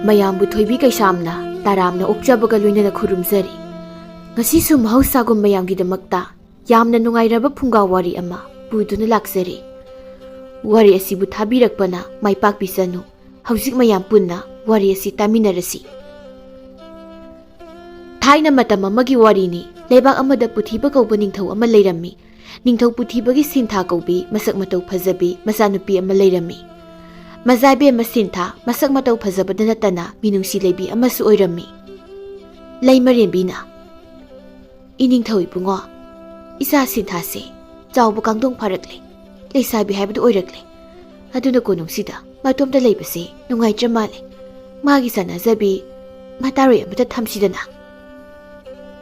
ꯃꯌꯥꯝꯕꯨ ꯊꯣꯏꯕꯤ ꯀꯩꯁꯥꯝꯅ ꯇꯥꯔꯥꯝꯅ ꯑꯣꯛꯆꯕꯒ ꯂꯣꯏꯅꯅ ꯈꯨꯔꯨꯝꯖꯔꯤ꯫ ꯉꯁꯤꯁꯨ ꯃꯍꯧꯁꯥꯒꯨꯝ ꯃꯌꯥꯝꯒꯤꯗꯃꯛꯇ ꯌꯥꯝꯅ ꯅꯨꯡꯉꯥꯏꯔꯕ ꯐꯨꯡꯒꯥ ꯋꯥꯔꯤ ꯑꯃ ꯄꯨꯗꯨꯅ ꯂꯥꯛꯆꯔꯤ꯫ ꯋꯥꯔꯤ ꯑꯁꯤꯕꯨ ꯊꯥꯕꯤꯔꯛꯄꯅ ꯃꯥꯏꯄꯥꯛꯄꯤꯁꯅꯨ꯫ ꯍꯧꯖꯤꯛ ꯃꯌꯥꯝ ꯄꯨꯟꯅ ꯋꯥꯔꯤ ꯑꯁꯤ ꯇꯥꯃꯤꯟꯅꯔꯁꯤ꯫ ꯊꯥꯏꯅ ꯃꯇꯝ ꯑꯃꯒꯤ ꯋꯥꯔꯤꯅꯤ꯫ ꯂꯩꯕꯥꯛ ꯑꯃꯗ ꯄꯨꯊꯤꯕ ꯀꯧꯕ ꯅꯤꯡꯊꯧ ꯑꯃ ꯂꯩꯔꯝꯃꯤ꯫ ꯅꯤꯡꯊꯧ ꯄꯨꯊꯤꯕꯒꯤ ꯁꯤꯟꯊꯥ ꯀꯧꯕꯤ ꯃꯁꯛ ꯃꯇꯧ ꯐꯖꯕꯤ ꯃꯆꯥꯅꯨꯄꯤ ꯑꯃ ꯂꯩꯔꯝꯃꯤ꯫ ꯃꯖꯥꯏꯕꯦꯝꯃ ꯁꯤꯟꯊꯥ ꯃꯁꯛ ꯃꯇꯧ ꯐꯖꯕꯗ ꯅꯠꯇꯅ ꯃꯤꯅꯨꯡꯁꯤ ꯂꯩꯕꯤ ꯑꯃꯁꯨ ꯑꯣꯏꯔꯝꯃꯤ꯫ ꯂꯩꯃꯔꯦꯝꯕꯤꯅ, "ꯏꯅꯤꯡꯊꯧ ꯏꯕꯨꯡꯉꯣ, ꯏꯆꯥ ꯁꯤꯟꯊꯥꯁꯦ ꯆꯥꯎꯕ ꯀꯥꯡꯗꯣꯡ ꯐꯥꯔꯛꯂꯦ, ꯂꯩꯁꯥꯕꯤ ꯍꯥꯏꯕꯗꯨ ꯑꯣꯏꯔꯛꯂꯦ꯫ ꯑꯗꯨꯅ ꯀꯣꯅꯨꯡꯁꯤꯗ ꯃꯇꯣꯝꯇ ꯂꯩꯕꯁꯦ ꯅꯨꯡꯉꯥꯏꯇ꯭ꯔ ꯃꯥꯜꯂꯦ꯫ ꯃꯥꯒꯤ ꯆꯥꯟꯅꯖꯕꯤ ꯃꯇꯥꯔꯣꯏ ꯑꯃꯇ ꯊꯝꯁꯤꯗꯅ."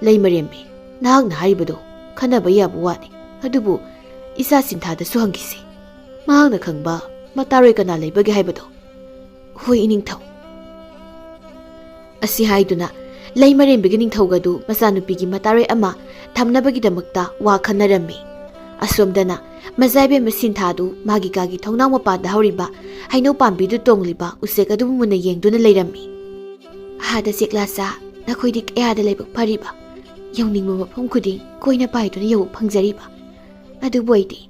ꯂꯩꯃꯔꯦꯝꯕꯤ, "ꯅꯍꯥꯛꯅ ꯍꯥꯏꯔꯤꯕꯗꯣ ꯈꯟꯅꯕ ꯌꯥꯕ ꯋꯥꯅꯤ꯫ ꯑꯗꯨꯕꯨ ꯏꯆꯥ ꯁꯤꯟꯊꯥꯗꯁꯨ ꯍꯪꯈꯤꯁꯤ꯫ ꯃꯍꯥꯛꯅ ꯈꯪꯕ ꯃꯇꯥꯔꯣꯏ ꯀꯅꯥ ꯂꯩꯕꯒꯦ ꯍꯥꯏꯕꯗꯣ?" "ꯍꯣꯏ ꯏꯅꯤꯡꯊꯧ." ꯑꯁꯤ ꯍꯥꯏꯗꯨꯅ ꯂꯩꯃꯔꯦꯝꯕꯤꯒꯤ ꯅꯤꯡꯊꯧꯒꯗꯨ ꯃꯆꯥꯅꯨꯄꯤꯒꯤ ꯃꯇꯥꯔꯣꯏ ꯑꯃ ꯊꯝꯅꯕꯒꯤꯗꯃꯛꯇ ꯋꯥ ꯈꯟꯅꯔꯝꯃꯤ꯫ ꯑꯁꯣꯝꯗꯅ ꯃꯖꯥꯏꯕꯦꯝꯃ ꯁꯤꯟꯊꯥꯗꯨ ꯃꯥꯒꯤ ꯀꯥꯒꯤ ꯊꯣꯡꯅꯥꯎ ꯃꯄꯥꯟꯗ ꯍꯧꯔꯤꯕ ꯍꯩꯅꯧ ꯄꯥꯝꯕꯤꯗꯨ ꯇꯣꯡꯂꯤꯕ ꯎꯆꯦꯛ ꯑꯗꯨꯕꯨ ꯃꯨꯟꯅ ꯌꯦꯡꯗꯨꯅ ꯂꯩꯔꯝꯃꯤ꯫ "ꯍꯥꯗ ꯆꯦꯛꯂꯥꯆꯥ, ꯅꯈꯣꯏꯗꯤ ꯀꯌꯥꯗ ꯂꯥꯏꯕꯛ ꯐꯔꯤꯕ! ꯌꯧꯅꯤꯡꯕ ꯃꯐꯝ ꯈꯨꯗꯤꯡ ꯀꯣꯏꯅ ꯄꯥꯏꯗꯨꯅ ꯌꯧꯕ ꯐꯪꯖꯔꯤꯕ꯫ ꯑꯗꯨꯕꯨ ꯑꯩꯗꯤ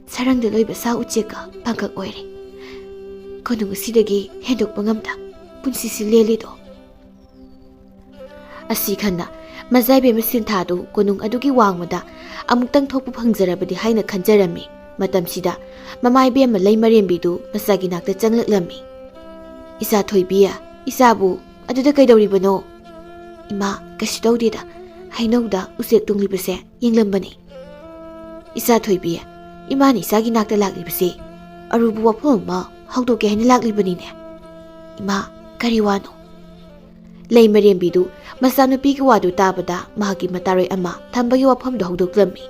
ꯁꯔꯪꯗ ꯂꯣꯏꯕ ꯁꯥ ꯎꯆꯦꯛꯀ ꯄꯥꯡꯀꯛ ꯑꯣꯏꯔꯦ꯫ ꯀꯣꯅꯨꯡ ꯑꯁꯤꯗꯒꯤ ꯍꯦꯟꯗꯣꯛꯄ ꯉꯝꯗ ꯄꯨꯟꯁꯤꯁꯤ ꯂꯦꯜꯂꯤꯗꯣ." ꯑꯁꯤ ꯈꯟꯅ ꯃꯖꯥꯏꯕꯦꯝꯃ ꯁꯤꯟꯊꯥꯗꯨ ꯀꯣꯅꯨꯡ ꯑꯗꯨꯒꯤ ꯋꯥꯡꯃꯗ ꯑꯃꯨꯛꯇꯪ ꯊꯣꯛꯄ ꯐꯪꯖꯔꯕꯗꯤ ꯍꯥꯏꯅ ꯈꯟꯖꯔꯝꯃꯤ꯫ ꯃꯇꯝꯁꯤꯗ ꯃꯃꯥꯏꯕꯦꯝꯃ ꯂꯩꯃꯔꯦꯝꯕꯤꯗꯨ ꯃꯆꯥꯒꯤ ꯅꯥꯛꯇ ꯆꯪꯂꯛꯂꯝꯃꯤ꯫ "ꯏꯆꯥ ꯊꯣꯏꯕꯤ, ꯏꯆꯥꯕꯨ ꯑꯗꯨꯗ ꯀꯩꯗꯧꯔꯤꯕꯅꯣ?" "ꯏꯃꯥ, ꯀꯩꯁꯨ ꯇꯧꯗꯦꯗ, ꯍꯩꯅꯧꯗ ꯎꯆꯦꯛ ꯇꯣꯡꯂꯤꯕꯁꯦ ꯌꯦꯡꯂꯝꯕꯅꯤ." "ꯏꯆꯥ ꯊꯣꯏꯕꯤ, ꯏꯃꯥꯅ ꯏꯆꯥꯒꯤ ꯅꯥꯛꯇ ꯂꯥꯛꯂꯤꯕꯁꯤ ꯑꯔꯨꯕ ꯋꯥꯐꯝ ꯑꯃ ꯍꯧꯗꯣꯛꯀꯦ ꯍꯥꯏꯅ ꯂꯥꯛꯂꯤꯕꯅꯤꯅꯦ." "ꯏꯃꯥ, ꯀꯔꯤ ꯋꯥꯅꯣ?" ꯂꯩꯃꯔꯦꯝꯕꯤꯗꯨ ꯃꯆꯥꯅꯨꯄꯤꯒꯤ ꯋꯥꯗꯨ ꯇꯥꯕꯗ ꯃꯍꯥꯛꯀꯤ ꯃꯇꯥꯔꯣꯏ ꯑꯃ ꯊꯝꯕꯒꯤ ꯋꯥꯐꯝꯗꯨ ꯍꯧꯗꯣꯛꯂꯝꯃꯤ꯫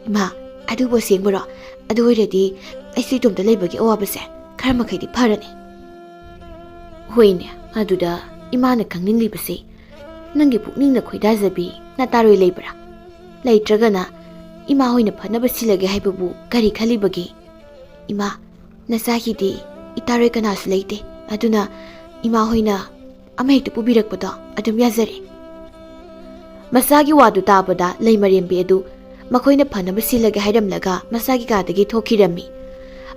"ꯏꯃꯥ, ꯑꯗꯨꯕꯨ ꯑꯁꯦꯡꯕꯔꯣ? ꯑꯗꯨ ꯑꯣꯏꯔꯗꯤ ꯑꯩꯁꯨ ꯏꯇꯣꯝꯇ ꯂꯩꯕꯒꯤ ꯑꯋꯥꯕꯁꯦ ꯈꯔ ꯃꯈꯩꯗꯤ ꯐꯔꯅꯤ." "ꯍꯣꯏꯅꯦ, ꯑꯗꯨꯗ ꯏꯃꯥꯅ ꯈꯪꯅꯤꯡꯂꯤꯕꯁꯤ ꯅꯪꯒꯤ ꯄꯨꯛꯅꯤꯡꯅ ꯈꯣꯏꯗꯥꯖꯕꯤ ꯅꯇꯥꯔꯣꯏ ꯂꯩꯕ꯭ꯔꯥ? ꯂꯩꯇ꯭ꯔꯒꯅ ꯏꯃꯥ ꯍꯣꯏꯅ ꯐꯅꯕ ꯁꯤꯜꯂꯒꯦ ꯍꯥꯏꯕꯕꯨ ꯀꯔꯤ ꯈꯜꯂꯤꯕꯒꯦ?" "ꯏꯃꯥ, ꯅꯆꯥꯒꯤꯗꯤ ꯏꯇꯥꯔꯣꯏ ꯀꯅꯥꯁꯨ ꯂꯩꯇꯦ꯫ ꯑꯗꯨꯅ ꯏꯃꯥ ꯍꯣꯏꯅ ꯑꯃꯍꯦꯛꯇ ꯄꯨꯕꯤꯔꯛꯄꯗꯣ ꯑꯗꯨꯝ ꯌꯥꯖꯔꯦ." ꯃꯆꯥꯒꯤ ꯋꯥꯗꯨ ꯇꯥꯕꯗ ꯂꯩꯃꯔꯦꯝꯕꯤ ꯑꯗꯨ ꯃꯈꯣꯏꯅ ꯐꯅꯕ ꯁꯤꯜꯂꯒꯦ ꯍꯥꯏꯔꯝꯂꯒ ꯃꯆꯥꯒꯤ ꯀꯥꯗꯒꯤ ꯊꯣꯛꯈꯤꯔꯝꯃꯤ꯫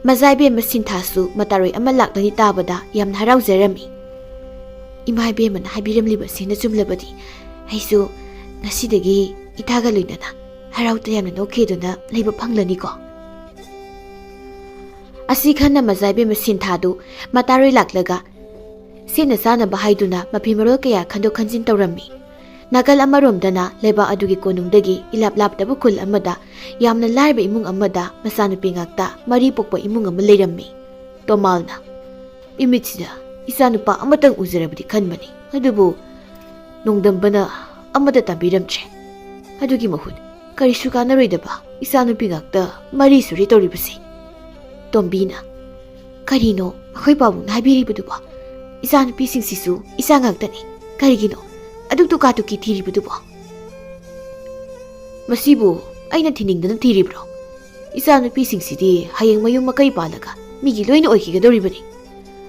ꯃꯖꯥꯏꯕꯦꯝꯃ ꯁꯤꯟꯊꯥꯁꯨ ꯃꯇꯥꯔꯣꯏ ꯑꯃ ꯂꯥꯛꯂꯅꯤ ꯇꯥꯕꯗ ꯌꯥꯝꯅ ꯍꯔꯥꯎꯖꯔꯝꯃꯤ꯫ "ꯏꯃꯥ ꯏꯕꯦꯝꯃꯅ ꯍꯥꯏꯕꯤꯔꯝꯂꯤꯕꯁꯤꯅ ꯆꯨꯝꯂꯕꯗꯤ ꯑꯩꯁꯨ ꯉꯁꯤꯗꯒꯤ ꯏꯇꯥꯒ ꯂꯣꯏꯅꯅ ꯍꯔꯥꯎ ꯇꯌꯥꯝꯅ ꯅꯣꯛꯈꯤꯗꯨꯅ ꯂꯩꯕ ꯐꯪꯂꯅꯤꯀꯣ." ꯑꯁꯤ ꯈꯟꯅ ꯃꯖꯥꯏꯕꯦꯝꯃ ꯁꯤꯟꯊꯥꯗꯨ ꯃꯇꯥꯔꯣꯏ ꯂꯥꯛꯂꯒ ꯁꯦꯠꯅ ꯆꯥꯅꯕ ꯍꯥꯏꯗꯨꯅ ꯃꯐꯤ ꯃꯔꯣꯜ ꯀꯌꯥ ꯈꯟꯗꯣꯛ ꯈꯟꯖꯤꯟ ꯇꯧꯔꯝꯃꯤ꯫ ꯅꯥꯀꯜ ꯑꯃꯔꯣꯝꯗꯅ ꯂꯩꯕꯥꯛ ꯑꯗꯨꯒꯤ ꯀꯣꯅꯨꯡꯗꯒꯤ ꯏꯂꯥꯞ ꯂꯥꯞꯇꯕ ꯈꯨꯜ ꯑꯃꯗ ꯌꯥꯝꯅ ꯂꯥꯏꯔꯕ ꯏꯃꯨꯡ ꯑꯃꯗ ꯃꯆꯥꯅꯨꯄꯤ ꯉꯥꯛꯇ ꯃꯔꯤ ꯄꯣꯛꯄ ꯏꯃꯨꯡ ꯑꯃ ꯂꯩꯔꯝꯃꯤ꯫ ꯇꯣꯃꯥꯜꯅ, "ꯏꯃꯤꯠꯁꯤꯗ ꯏꯆꯥꯅꯨꯄꯥ ꯑꯃꯇꯪ ꯎꯖꯔꯕꯗꯤ ꯈꯟꯕꯅꯤ, ꯑꯗꯨꯕꯨ ꯅꯣꯡꯗꯝꯕꯅ ꯑꯃꯇ ꯇꯝꯕꯤꯔꯝꯗ꯭ꯔꯦ꯫ ꯑꯗꯨꯒꯤ ꯃꯍꯨꯠ ꯀꯔꯤꯁꯨ ꯀꯥꯟꯅꯔꯣꯏꯗꯕ ꯏꯆꯥꯅꯨꯄꯤ ꯉꯥꯛꯇ ꯃꯔꯤ ꯁꯨꯔꯦ ꯇꯧꯔꯤꯕꯁꯤ." ꯇꯣꯝꯕꯤꯅ, "ꯀꯔꯤꯅꯣ ꯑꯩꯈꯣꯏ ꯄꯥꯕꯨꯡꯅ ꯍꯥꯏꯕꯤꯔꯤꯕꯗꯨꯕꯣ? ꯏꯆꯥꯅꯨꯄꯤꯁꯤꯡꯁꯤꯁꯨ ꯏꯆꯥ ꯉꯥꯛꯇꯅꯤ꯫ ꯀꯔꯤꯒꯤꯅꯣ ꯑꯗꯨꯛ ꯇꯨꯀꯥ-ꯇꯨꯀꯤ ꯊꯤꯔꯤꯕꯗꯨꯕꯣ?" "ꯃꯁꯤꯕꯨ ꯑꯩꯅ ꯊꯤꯅꯤꯡꯗꯅ ꯊꯤꯔꯤꯕ꯭ꯔꯣ? ꯏꯆꯥꯅꯨꯄꯤꯁꯤꯡꯁꯤꯗꯤ ꯍꯌꯦꯡ ꯃꯌꯨꯝ ꯃꯀꯩ ꯄꯥꯜꯂꯒ ꯃꯤꯒꯤ ꯂꯣꯏꯅ ꯑꯣꯏꯈꯤꯒꯗꯧꯔꯤꯕꯅꯤ꯫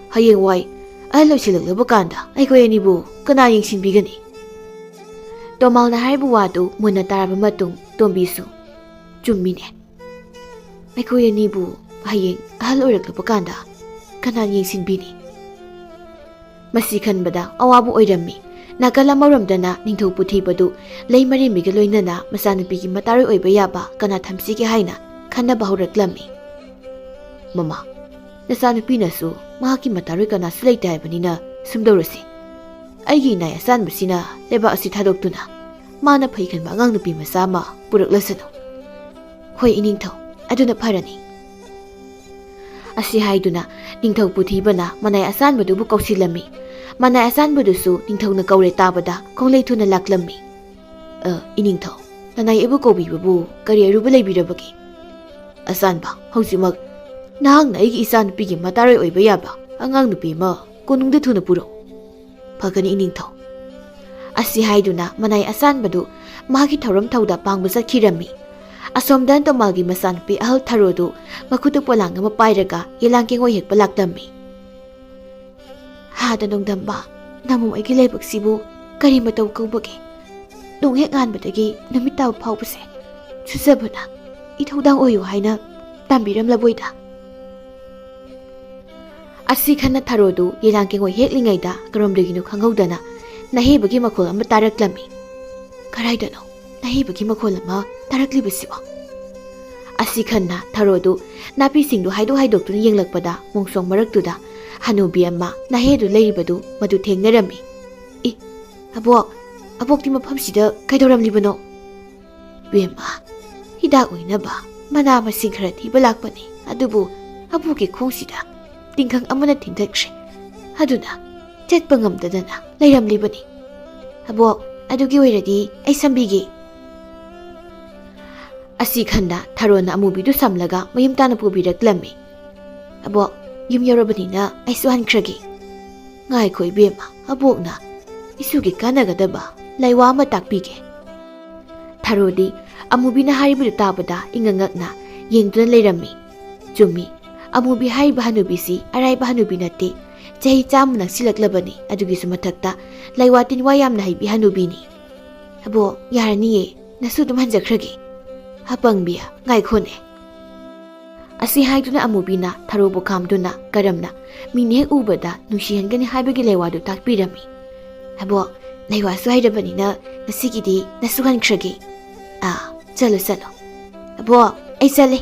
ꯍꯌꯦꯡꯋꯥꯏ ꯑꯍꯜ ꯑꯣꯏꯁꯤꯜꯂꯛꯂꯕ ꯀꯥꯟꯗ ꯑꯩꯈꯣꯏ ꯑꯅꯤꯕꯨ ꯀꯅꯥ ꯌꯦꯡꯁꯤꯟꯕꯤꯒꯅꯤ?" ꯇꯣꯃꯥꯜꯅ ꯍꯥꯏꯔꯤꯕ ꯋꯥꯗꯨ ꯃꯨꯟꯅ ꯇꯥꯔꯕ ꯃꯇꯨꯡ ꯇꯣꯝꯕꯤꯁꯨ, "ꯆꯨꯝꯃꯤꯅꯦ, ꯑꯩꯈꯣꯏ ꯑꯅꯤꯕꯨ ꯍꯌꯦꯡ ꯑꯍꯜ ꯑꯣꯏꯔꯛꯂꯕ ꯀꯥꯟꯗ ꯀꯅꯥ ꯌꯦꯡꯁꯤꯟꯕꯤꯅꯤ?" ꯃꯁꯤ ꯈꯟꯕꯗ ꯑꯋꯥꯕ ꯑꯣꯏꯔꯝꯃꯤ꯫ ꯅꯥꯀꯜ ꯑꯃꯔꯣꯝꯗꯅ ꯅꯤꯡꯊꯧ ꯄꯨꯊꯤꯕꯗꯨ ꯂꯩꯃꯔꯦꯝꯕꯤꯒ ꯂꯣꯏꯅꯅ ꯃꯆꯥꯅꯨꯄꯤꯒꯤ ꯃꯇꯥꯔꯣꯏ ꯑꯣꯏꯕ ꯌꯥꯕ ꯀꯅꯥ ꯊꯝꯁꯤꯒꯦ ꯍꯥꯏꯅ ꯈꯟꯅꯕ ꯍꯧꯔꯛꯂꯝꯃꯤ꯫ "ꯃꯃꯥ, ꯅꯆꯥꯅꯨꯄꯤꯅꯁꯨ ꯃꯍꯥꯛꯀꯤ ꯃꯇꯥꯔꯣꯏ ꯀꯅꯥꯁꯨ ꯂꯩꯇꯦ ꯍꯥꯏꯕꯅꯤꯅ ꯁꯨꯝꯗꯧꯔꯁꯤ꯫ ꯑꯩꯒꯤ ꯏꯅꯥꯏ ꯑꯆꯥꯟꯕꯁꯤꯅ ꯂꯩꯕꯥꯛ ꯑꯁꯤ ꯊꯥꯗꯣꯛꯇꯨꯅ ꯃꯥꯅ ꯐꯩ ꯈꯟꯕ ꯑꯉꯥꯡ ꯅꯨꯄꯤ ꯃꯆꯥ ꯑꯃ ꯄꯨꯔꯛꯂꯁꯅꯨ." "ꯍꯣꯏ ꯏꯅꯤꯡꯊꯧ, ꯑꯗꯨꯅ ꯐꯔꯅꯤ." ꯑꯁꯤ ꯍꯥꯏꯗꯨꯅ ꯅꯤꯡꯊꯧ ꯄꯨꯊꯤꯕꯅ ꯃꯅꯥꯏ ꯑꯆꯥꯟꯕꯗꯨꯕꯨ ꯀꯧꯁꯤꯜꯂꯝꯃꯤ꯫ ꯃꯅꯥꯏ ꯑꯆꯥꯟꯕꯗꯨꯁꯨ ꯅꯤꯡꯊꯧꯅ ꯀꯧꯔꯦ ꯇꯥꯕꯗ ꯈꯣꯡꯂꯩ ꯊꯨꯅ ꯂꯥꯛꯂꯝꯃꯤ꯫ "ꯏꯅꯤꯡꯊꯧ, ꯅꯅꯥꯏ ꯑꯩꯕꯨ ꯀꯧꯕꯤꯕꯕꯨ ꯀꯔꯤ ꯑꯔꯨꯕ ꯂꯩꯕꯤꯔꯕꯒꯦ?" "ꯑꯆꯥꯟꯕ, ꯍꯧꯖꯤꯛꯃꯛ ꯅꯍꯥꯛꯅ ꯑꯩꯒꯤ ꯏꯆꯥꯅꯨꯄꯤꯒꯤ ꯃꯇꯥꯔꯣꯏ ꯑꯣꯏꯕ ꯌꯥꯕ ꯑꯉꯥꯡ ꯅꯨꯄꯤ ꯑꯃ ꯀꯣꯅꯨꯡꯗ ꯊꯨꯅ ꯄꯨꯔꯛꯎ." "ꯐꯒꯅꯤ ꯏꯅꯤꯡꯊꯧ." ꯑꯁꯤ ꯍꯥꯏꯗꯨꯅ ꯃꯅꯥꯏ ꯑꯆꯥꯟꯕꯗꯨ ꯃꯍꯥꯛꯀꯤ ꯊꯧꯔꯝ ꯊꯧꯗꯥ ꯄꯥꯡꯕ ꯆꯠꯈꯤꯔꯝꯃꯤ꯫ ꯑꯁꯣꯝꯗ ꯇꯣꯃꯥꯜꯒꯤ ꯃꯆꯥꯅꯨꯄꯤ ꯑꯍꯜ ꯊꯔꯣꯗꯨ ꯃꯈꯨꯠꯇ ꯄꯣꯂꯥꯡ ꯑꯃ ꯄꯥꯏꯔꯒ ꯌꯦꯂꯥꯡ ꯀꯦꯡꯉꯣꯏ ꯍꯦꯛꯄ ꯂꯥꯛꯂꯝꯃꯤ꯫ ꯍꯥꯗ ꯅꯣꯡꯗꯝꯕ ꯅꯃꯨꯡ ꯑꯩꯒꯤ ꯂꯥꯏꯕꯛꯁꯤꯕꯨ ꯀꯔꯤ ꯃꯇꯧ ꯀꯧꯕꯒꯦ? ꯅꯣꯡ ꯍꯦꯛ ꯉꯥꯟꯕꯗꯒꯤ ꯅꯨꯃꯤꯠ ꯇꯥꯕ ꯐꯥꯎꯕꯁꯦ ꯆꯨꯖꯕꯅ ꯏꯊꯧꯗꯥꯡ ꯑꯣꯏꯌꯨ ꯍꯥꯏꯅ ꯇꯝꯕꯤꯔꯝꯂꯕꯣꯏꯗ꯫ ꯑꯁꯤ ꯈꯟꯅ ꯊꯔꯣꯗꯨ ꯌꯦꯂꯥꯡ ꯀꯦꯡꯉꯣꯏ ꯍꯦꯛꯂꯤꯉꯩꯗ ꯀꯔꯣꯝꯗꯒꯤꯅꯣ ꯈꯪꯍꯧꯗꯅ ꯅꯥꯍꯦꯕꯒꯤ ꯃꯈꯣꯜ ꯑꯃ ꯇꯥꯔꯛꯂꯝꯃꯤ꯫ ꯀꯔꯥꯏꯗꯅꯣ ꯅꯥꯍꯦꯕꯒꯤ ꯃꯈꯣꯜ ꯑꯃ ꯇꯥꯔꯛꯂꯤꯕꯁꯤꯕꯣ? ꯑꯁꯤ ꯈꯟꯅ ꯊꯔꯣꯗꯨ ꯅꯥꯄꯤꯁꯤꯡꯗꯨ ꯍꯥꯏꯗꯣꯛꯇꯨꯅ ꯌꯦꯡꯂꯛꯄꯗ ꯃꯣꯡꯁꯣꯡ ꯃꯔꯛꯇꯨꯗ ꯍꯅꯨꯕꯤ ꯑꯃ ꯅꯥꯍꯦꯗꯨ ꯂꯩꯔꯤꯕꯗꯨ ꯃꯗꯨ ꯊꯦꯡꯅꯔꯝꯃꯤ꯫ ꯑꯕꯣꯛꯇꯤ ꯃꯐꯝꯁꯤꯗ ꯀꯩꯗꯧꯔꯝꯂꯤꯕꯅꯣ? ꯕꯦꯝꯃ, ꯍꯤꯗꯥꯛ ꯑꯣꯏꯅꯕ ꯃꯅꯥ ꯃꯁꯤꯡ ꯈꯔ ꯊꯤꯕ ꯂꯥꯛꯄꯅꯤ, ꯑꯗꯨꯕꯨ ꯑꯕꯣꯛꯀꯤ ꯈꯣꯡꯁꯤꯗ ꯇꯤꯡꯈꯪ ꯑꯃꯅ ꯊꯤꯟꯊꯈ꯭ꯔꯦ, ꯑꯗꯨꯅ ꯆꯠꯄ ꯉꯝꯗꯗꯅ ꯂꯩꯔꯝꯂꯤꯕꯅꯤ꯫ ꯑꯕꯣꯛ, ꯑꯗꯨꯒꯤ ꯑꯣꯏꯔꯗꯤ ꯑꯩ ꯁꯝꯕꯤꯒꯦ꯫ ꯑꯁꯤ ꯈꯟꯅ ꯊꯔꯣꯅ ꯑꯃꯨꯕꯤꯗꯨ ꯁꯝꯂꯒ ꯃꯌꯨꯝ ꯇꯥꯅ ꯄꯨꯕꯤꯔꯛꯂꯝꯃꯤ꯫ ꯑꯕꯣꯛ, ꯌꯨꯝ ꯌꯧꯔꯕꯅꯤꯅ ꯑꯩꯁꯨ ꯍꯟꯈ꯭ꯔꯒꯦ꯫ ꯉꯥꯏꯈꯣ ꯏꯕꯦꯝꯃ, ꯑꯕꯣꯛꯅ ꯏꯁꯨꯒꯤ ꯀꯥꯟꯅꯒꯗꯕ ꯂꯥꯏꯋꯥ ꯑꯃ ꯇꯥꯛꯄꯤꯒꯦ꯫ ꯊꯔꯣꯗꯤ ꯑꯃꯨꯕꯤꯅ ꯍꯥꯏꯔꯤꯕꯗꯨ ꯇꯥꯕꯗ ꯏꯉꯛꯉꯛꯅ ꯌꯦꯡꯗꯨꯅ ꯂꯩꯔꯝꯃꯤ꯫ ꯆꯨꯝꯃꯤ, ꯑꯃꯨꯕꯤ ꯍꯥꯏꯔꯤꯕ ꯍꯅꯨꯕꯤꯁꯤ ꯑꯔꯥꯏꯕ ꯍꯅꯨꯕꯤ ꯅꯠꯇꯦ, ꯆꯍꯤ 100 ꯅꯛꯁꯤꯜꯂꯛꯂꯕꯅꯤ, ꯑꯗꯨꯒꯤꯁꯨ ꯃꯊꯛꯇ ꯂꯥꯏꯋꯥ ꯇꯤꯟꯋꯥ ꯌꯥꯝꯅ ꯍꯩꯕꯤ ꯍꯅꯨꯕꯤꯅꯤ꯫ ꯑꯕꯣꯛ, ꯌꯥꯔꯅꯤꯌꯦ, ꯅꯁꯨ ꯑꯗꯨꯝ ꯍꯟꯖꯈ꯭ꯔꯒꯦ꯫ ꯑꯄꯪꯕꯤ, ꯉꯥꯏꯈꯣꯅꯦ꯫ ꯑꯁꯤ ꯍꯥꯏꯗꯨꯅ ꯑꯃꯨꯕꯤꯅ ꯊꯔꯣꯕꯨ ꯈꯥꯝꯗꯨꯅ ꯀꯔꯝꯅ ꯃꯤꯅ ꯍꯦꯛ ꯎꯕꯗ ꯅꯨꯡꯁꯤꯍꯟꯒꯅꯤ ꯍꯥꯏꯕꯒꯤ ꯂꯥꯏꯋꯥꯗꯨ ꯇꯥꯛꯄꯤꯔꯝꯃꯤ꯫ ꯑꯕꯣꯛ, ꯂꯥꯏꯋꯥꯁꯨ ꯍꯩꯔꯕꯅꯤꯅ ꯉꯁꯤꯒꯤꯗꯤ ꯅꯁꯨ ꯍꯟꯈ꯭ꯔꯒꯦ꯫ ꯆꯠꯂꯣ ꯆꯠꯂꯣ꯫ ꯑꯕꯣꯛ, ꯑꯩ ꯆꯠꯂꯦ꯫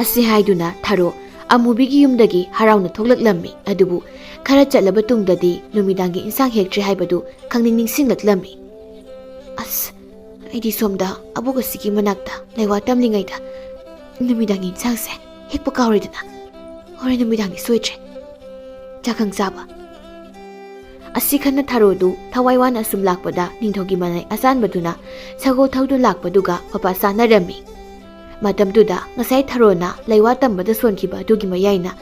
ꯑꯁꯤ ꯍꯥꯏꯗꯨꯅ ꯊꯔꯣ ꯑꯃꯨꯕꯤꯒꯤ ꯌꯨꯝꯗꯒꯤ ꯍꯔꯥꯎꯅ ꯊꯣꯛꯂꯛꯂꯝꯃꯤ, ꯑꯗꯨꯕꯨ ꯈꯔ ꯆꯠꯂꯕ ꯇꯨꯡꯗꯗꯤ ꯅꯨꯃꯤꯗꯥꯡꯒꯤ ꯏꯟꯁꯥꯡ ꯍꯦꯛꯇ꯭ꯔꯤ ꯍꯥꯏꯕꯗꯨ ꯅꯤꯡꯁꯤꯡꯂꯛꯂꯝꯃꯤ꯫ ꯑꯁ, ꯑꯩꯗꯤ ꯁꯣꯝꯗ ꯑꯕꯣꯛ ꯑꯁꯤꯒꯤ ꯃꯅꯥꯛꯇ ꯂꯥꯏꯋꯥ ꯇꯝꯂꯤꯉꯩꯗ ꯅꯨꯃꯤꯗꯥꯡꯒꯤ ꯏꯟꯁꯥꯡꯁꯦ ꯍꯦꯛꯄ ꯀꯥꯎꯔꯦꯗꯅ꯫ ꯍꯣꯔꯦꯟ ꯅꯨꯃꯤꯗꯥꯡꯗꯤ ꯁꯣꯏꯗ꯭ꯔꯦ ꯆꯥꯛꯈꯪ ꯆꯥꯕ꯫ ꯑꯁꯤ ꯈꯟꯅ ꯊꯔꯣꯗꯨ ꯊꯋꯥꯏ ꯋꯥꯅ ꯑꯁꯨꯝ ꯂꯥꯛꯄꯗ ꯅꯤꯡꯊꯧꯒꯤ ꯃꯅꯥꯏ ꯑꯆꯥꯟꯕꯗꯨꯅ ꯁꯒꯣꯜ ꯊꯧꯗꯨꯅ ꯂꯥꯛꯄꯗꯨꯒ ꯃꯄꯥ ꯆꯥꯅꯔꯝꯃꯤ꯫ ꯃꯇꯝꯗꯨꯗ ꯉꯁꯥꯏ ꯊꯔꯣꯅ ꯂꯥꯏꯋꯥ ꯇꯝꯕꯗ ꯁꯣꯟꯈꯤꯕ ꯑꯗꯨꯒꯤ ꯃꯌꯥꯏꯅ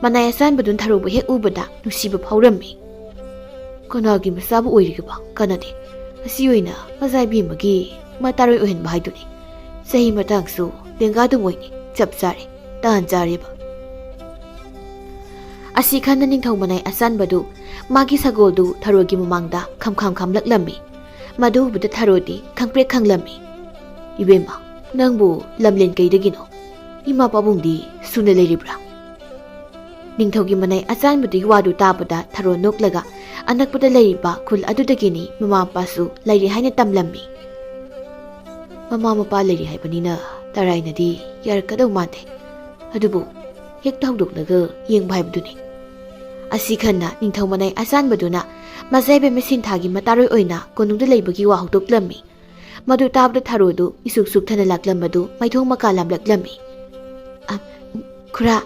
ꯃꯅꯥꯏ ꯑꯆꯥꯟꯕꯗꯨꯅ ꯊꯔꯣꯕꯨ ꯍꯦꯛ ꯎꯕꯗ ꯅꯨꯡꯁꯤꯕ ꯐꯥꯎꯔꯝꯃꯤ꯫ ꯀꯅꯥꯒꯤ ꯃꯆꯥꯕꯨ ꯑꯣꯏꯔꯤꯒꯕ ꯀꯥꯟꯅꯗꯦ, ꯑꯁꯤ ꯑꯣꯏꯅ ꯃꯖꯥꯏꯕꯦꯝꯃꯒꯤ ꯃꯇꯥꯔꯣꯏ ꯑꯣꯏꯍꯟꯕ ꯍꯥꯏꯗꯨꯅꯤ꯫ ꯆꯍꯤ ꯃꯇꯥꯡꯁꯨ ꯂꯦꯡꯒꯥꯗꯨꯝ ꯑꯣꯏꯅꯤ, ꯆꯞ ꯆꯥꯔꯦ, ꯇꯥꯟ ꯆꯥꯔꯦꯕ꯫ ꯑꯁꯤ ꯈꯟꯅ ꯅꯤꯡꯊꯧ ꯃꯅꯥꯏ ꯑꯆꯥꯟꯕꯗꯨ ꯃꯥꯒꯤ ꯁꯒꯣꯜꯗꯨ ꯊꯔꯣꯒꯤ ꯃꯃꯥꯡꯗ ꯈꯝꯂꯛꯂꯝꯃꯤ꯫ ꯃꯗꯨ ꯎꯕꯗ ꯊꯔꯣꯗꯤ ꯈꯪꯄ꯭ꯔꯦꯛ ꯈꯪꯂꯝꯃꯤ꯫ ꯏꯕꯦꯝꯃ, ꯅꯪꯕꯨ ꯂꯝꯂꯦꯟ ꯀꯩꯗꯒꯤꯅꯣ? ꯏꯃꯥ ꯄꯥꯕꯨꯡꯗꯤ ꯁꯨꯅ ꯂꯩꯔꯤꯕ꯭ꯔꯥ? ꯅꯤꯡꯊꯧꯒꯤ ꯃꯅꯥꯏ ꯑꯆꯥꯟꯕꯗꯨꯒꯤ ꯋꯥꯗꯨ ꯇꯥꯕꯗ ꯊꯔꯣ ꯅꯣꯛꯂꯒ ꯑꯅꯛꯄꯗ ꯂꯩꯔꯤꯕ ꯈꯨꯜ ꯑꯗꯨꯗꯒꯤꯅꯤ ꯃꯃꯥ ꯃꯄꯥꯁꯨ ꯂꯩꯔꯤ ꯍꯥꯏꯅ ꯇꯝꯂꯝꯃꯤ꯫ ꯃꯃꯥ ꯃꯄꯥ ꯂꯩꯔꯤ ꯍꯥꯏꯕꯅꯤꯅ ꯇꯔꯥꯏꯅꯗꯤ ꯌꯥꯔꯛꯀꯗꯧ ꯃꯥꯟꯗꯦ, ꯑꯗꯨꯕꯨ ꯍꯦꯛꯇ ꯍꯧꯗꯣꯛꯂꯒ ꯌꯦꯡꯕ ꯍꯥꯏꯕꯗꯨꯅꯤ꯫ ꯑꯁꯤ ꯈꯟꯅ ꯅꯤꯡꯊꯧ ꯃꯅꯥꯏ ꯑꯆꯥꯟꯕꯗꯨꯅ ꯃꯖꯥꯏꯕꯦꯝꯃ ꯁꯤꯟꯊꯥꯒꯤ ꯃꯇꯥꯔꯣꯏ ꯑꯣꯏꯅ ꯀꯣꯅꯨꯡꯗ ꯂꯩꯕꯒꯤ ꯋꯥ ꯍꯧꯗꯣꯛꯂꯝꯃꯤ꯫ ꯃꯗꯨ ꯇꯥꯕꯗ ꯊꯔꯣꯗꯨ ꯏꯁꯨꯛ ꯁꯨꯛꯊꯅ ꯂꯥꯛꯂꯝꯕꯗꯨ ꯃꯥꯏꯊꯣꯡ ꯃꯀꯥ ꯂꯥꯝꯂꯛꯂꯝꯃꯤ꯫ ꯈꯨꯔꯥ,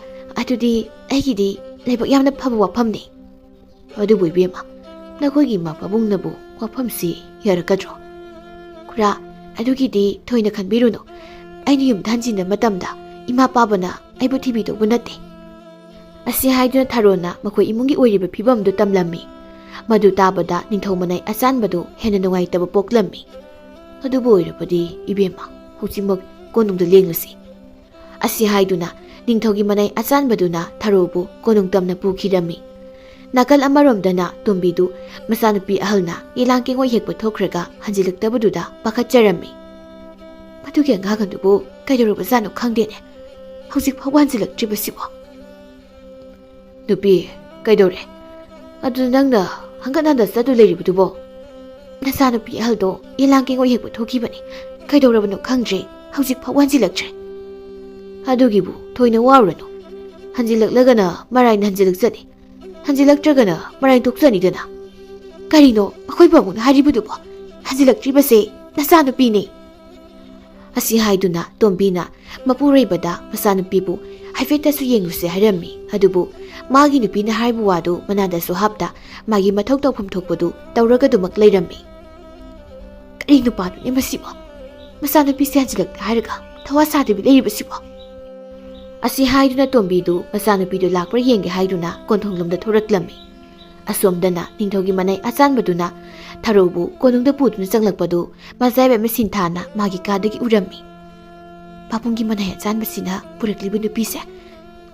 ꯑꯗꯨꯗꯤ ꯑꯩꯒꯤꯗꯤ ꯂꯥꯏꯕꯛ ꯌꯥꯝꯅ ꯐꯕ ꯋꯥꯐꯝꯅꯤ꯫ ꯑꯗꯨꯕꯨ ꯏꯕꯦꯝꯃ, ꯅꯈꯣꯏꯒꯤ ꯏꯃꯥ ꯄꯥꯕꯨꯡꯅꯕꯨ ꯋꯥꯐꯝꯁꯤ ꯌꯥꯔꯛꯀꯗ꯭ꯔꯣ? ꯈꯨꯔꯥ, ꯑꯗꯨꯒꯤꯗꯤ ꯊꯣꯏꯅ ꯈꯟꯕꯤꯔꯨꯅꯨ, ꯑꯩꯅ ꯌꯨꯝꯗ ꯍꯟꯖꯤꯟꯕ ꯃꯇꯝꯗ ꯏꯃꯥ ꯄꯥꯕꯅ ꯑꯩꯕꯨ ꯊꯤꯕꯤꯗꯧꯕ ꯅꯠꯇꯦ꯫ ꯑꯁꯤ ꯍꯥꯏꯗꯨꯅ ꯊꯔꯣꯅ ꯃꯈꯣꯏ ꯏꯃꯨꯡꯒꯤ ꯑꯣꯏꯔꯤꯕ ꯐꯤꯕꯝꯗꯨ ꯇꯝꯂꯝꯃꯤ꯫ ꯃꯗꯨ ꯇꯥꯕꯗ ꯅꯤꯡꯊꯧ ꯃꯅꯥꯏ ꯑꯆꯥꯟꯕꯗꯨ ꯍꯦꯟꯅ ꯅꯨꯡꯉꯥꯏꯇꯕ ꯄꯣꯛꯂꯝꯃꯤ꯫ ꯑꯗꯨꯕꯨ ꯑꯣꯏꯔꯕꯗꯤ ꯏꯕꯦꯝꯃ, ꯍꯧꯖꯤꯛꯃꯛ ꯀꯣꯅꯨꯡꯗ ꯂꯦꯡꯂꯁꯤ꯫ ꯑꯁꯤ ꯍꯥꯏꯗꯨꯅ ꯅꯤꯡꯊꯧꯒꯤ ꯃꯅꯥꯏ ꯑꯆꯥꯟꯕꯗꯨꯅ ꯊꯔꯣꯕꯨ ꯀꯣꯅꯨꯡ ꯇꯝꯅ ꯄꯨꯈꯤꯔꯝꯃꯤ꯫ ꯅꯥꯀꯜ ꯑꯃꯔꯣꯝꯗꯅ ꯇꯣꯝꯕꯤꯗꯨ ꯃꯆꯥꯅꯨꯄꯤ ꯑꯍꯜꯅ ꯌꯦꯂꯥꯡ ꯀꯦꯡꯉꯣꯏ ꯍꯦꯛꯄ ꯊꯣꯛꯈ꯭ꯔꯒ ꯍꯟꯖꯤꯜꯂꯛꯇꯕꯗꯨꯗ ꯄꯥꯈꯠꯆꯔꯝꯃꯤ꯫ ꯃꯗꯨꯒꯤ ꯑꯉꯥꯡ ꯑꯗꯨꯕꯨ ꯀꯩꯗꯧꯔꯕꯖꯥꯠꯅꯣ ꯈꯪꯗꯦꯅꯦ, ꯍꯧꯖꯤꯛ ꯐꯥꯎꯕ ꯍꯟꯖꯤꯜꯂꯛꯇ꯭ꯔꯤꯕꯁꯤꯕꯣ? ꯅꯨꯄꯤ, ꯀꯩꯗꯧꯔꯦ? ꯑꯗꯨ ꯅꯪꯅ ꯍꯪꯒꯠ ꯍꯟꯗ ꯆꯠꯇꯨ ꯂꯩꯔꯤꯕꯗꯨꯕꯣ? ꯅꯆꯥꯅꯨꯄꯤ ꯑꯍꯜꯗꯣ ꯌꯦꯂꯥꯡ ꯀꯦꯡꯉꯣꯏ ꯍꯦꯛꯄ ꯊꯣꯛꯈꯤꯕꯅꯤ, ꯀꯩꯗꯧꯔꯕꯅꯣ ꯈꯪꯗ꯭ꯔꯦ, ꯍꯧꯖꯤꯛ ꯐꯥꯎꯕ ꯍꯟꯖꯤꯜꯂꯛꯇ꯭ꯔꯦ꯫ ꯑꯗꯨꯒꯤꯕꯨ ꯊꯣꯏꯅ ꯋꯥꯔꯨꯔꯅꯨ, ꯍꯟꯖꯤꯜꯂꯛꯂꯒꯅ ꯃꯔꯥꯏꯅ ꯍꯟꯖꯤꯜꯂꯛꯆꯅꯤ, ꯍꯟꯖꯤꯜꯂꯛꯇ꯭ꯔꯒꯅ ꯃꯔꯥꯏ ꯊꯣꯛꯆꯅꯤꯗꯅ꯫ ꯀꯔꯤꯅꯣ ꯑꯩꯈꯣꯏ ꯄꯥꯕꯨꯡꯅ ꯍꯥꯏꯔꯤꯕꯗꯨꯕꯣ? ꯍꯟꯖꯤꯜꯂꯛꯇ꯭ꯔꯤꯕꯁꯦ ꯅꯆꯥꯅꯨꯄꯤꯅꯤ꯫ ꯑꯁꯤ ꯍꯥꯏꯗꯨꯅ ꯇꯣꯝꯕꯤꯅ ꯃꯄꯨꯔꯣꯏꯕꯗ ꯃꯆꯥꯅꯨꯄꯤꯕꯨ ꯍꯥꯏꯐꯦꯠꯇꯁꯨ ꯌꯦꯡꯂꯨꯁꯦ ꯍꯥꯏꯔꯝꯃꯤ꯫ ꯑꯗꯨꯕꯨ ꯃꯥꯒꯤ ꯅꯨꯄꯤꯅ ꯍꯥꯏꯕ ꯋꯥꯗꯨ ꯃꯅꯥꯗꯁꯨ ꯍꯥꯞꯇ ꯃꯥꯒꯤ ꯃꯊꯧ ꯇꯧꯐꯝ ꯊꯣꯛꯄꯗꯨ ꯇꯧꯔꯒꯗꯨꯃꯛ ꯂꯩꯔꯝꯃꯤ꯫ ꯀꯔꯤ ꯅꯨꯄꯥꯗꯨꯅꯦ ꯃꯁꯤꯕꯣ? ꯃꯆꯥꯅꯨꯄꯤꯁꯦ ꯍꯟꯖꯤꯜꯂꯛꯇꯦ ꯍꯥꯏꯔꯒ ꯊꯋꯥ ꯁꯥꯗꯕꯤ ꯂꯩꯔꯤꯕꯁꯤꯕꯣ? ꯑꯁꯤ ꯍꯥꯏꯗꯨꯅ ꯇꯣꯝꯕꯤꯗꯨ ꯃꯆꯥꯅꯨꯄꯤꯗꯨ ꯂꯥꯛꯄ꯭ꯔꯥ ꯌꯦꯡꯒꯦ ꯍꯥꯏꯗꯨꯅ ꯀꯣꯟꯊꯣꯡꯂꯣꯝꯗ ꯊꯣꯔꯛꯂꯝꯃꯤ꯫ ꯑꯁꯣꯝꯗꯅ ꯅꯤꯡꯊꯧꯒꯤ ꯃꯅꯥꯏ ꯑꯆꯥꯟꯕꯗꯨꯅ ꯊꯔꯣꯕꯨ ꯀꯣꯅꯨꯡꯗ ꯄꯨꯗꯨꯅ ꯆꯪꯂꯛꯄꯗꯨ ꯃꯖꯥꯏꯕꯦꯝꯃ ꯁꯤꯟꯊꯥꯅ ꯃꯥꯒꯤ ꯀꯥꯗꯒꯤ ꯎꯔꯝꯃꯤ꯫ ꯄꯥꯕꯨꯡꯒꯤ ꯃꯅꯥꯏ ꯑꯆꯥꯟꯕꯁꯤꯅ ꯄꯨꯔꯛꯂꯤꯕ ꯅꯨꯄꯤꯁꯦ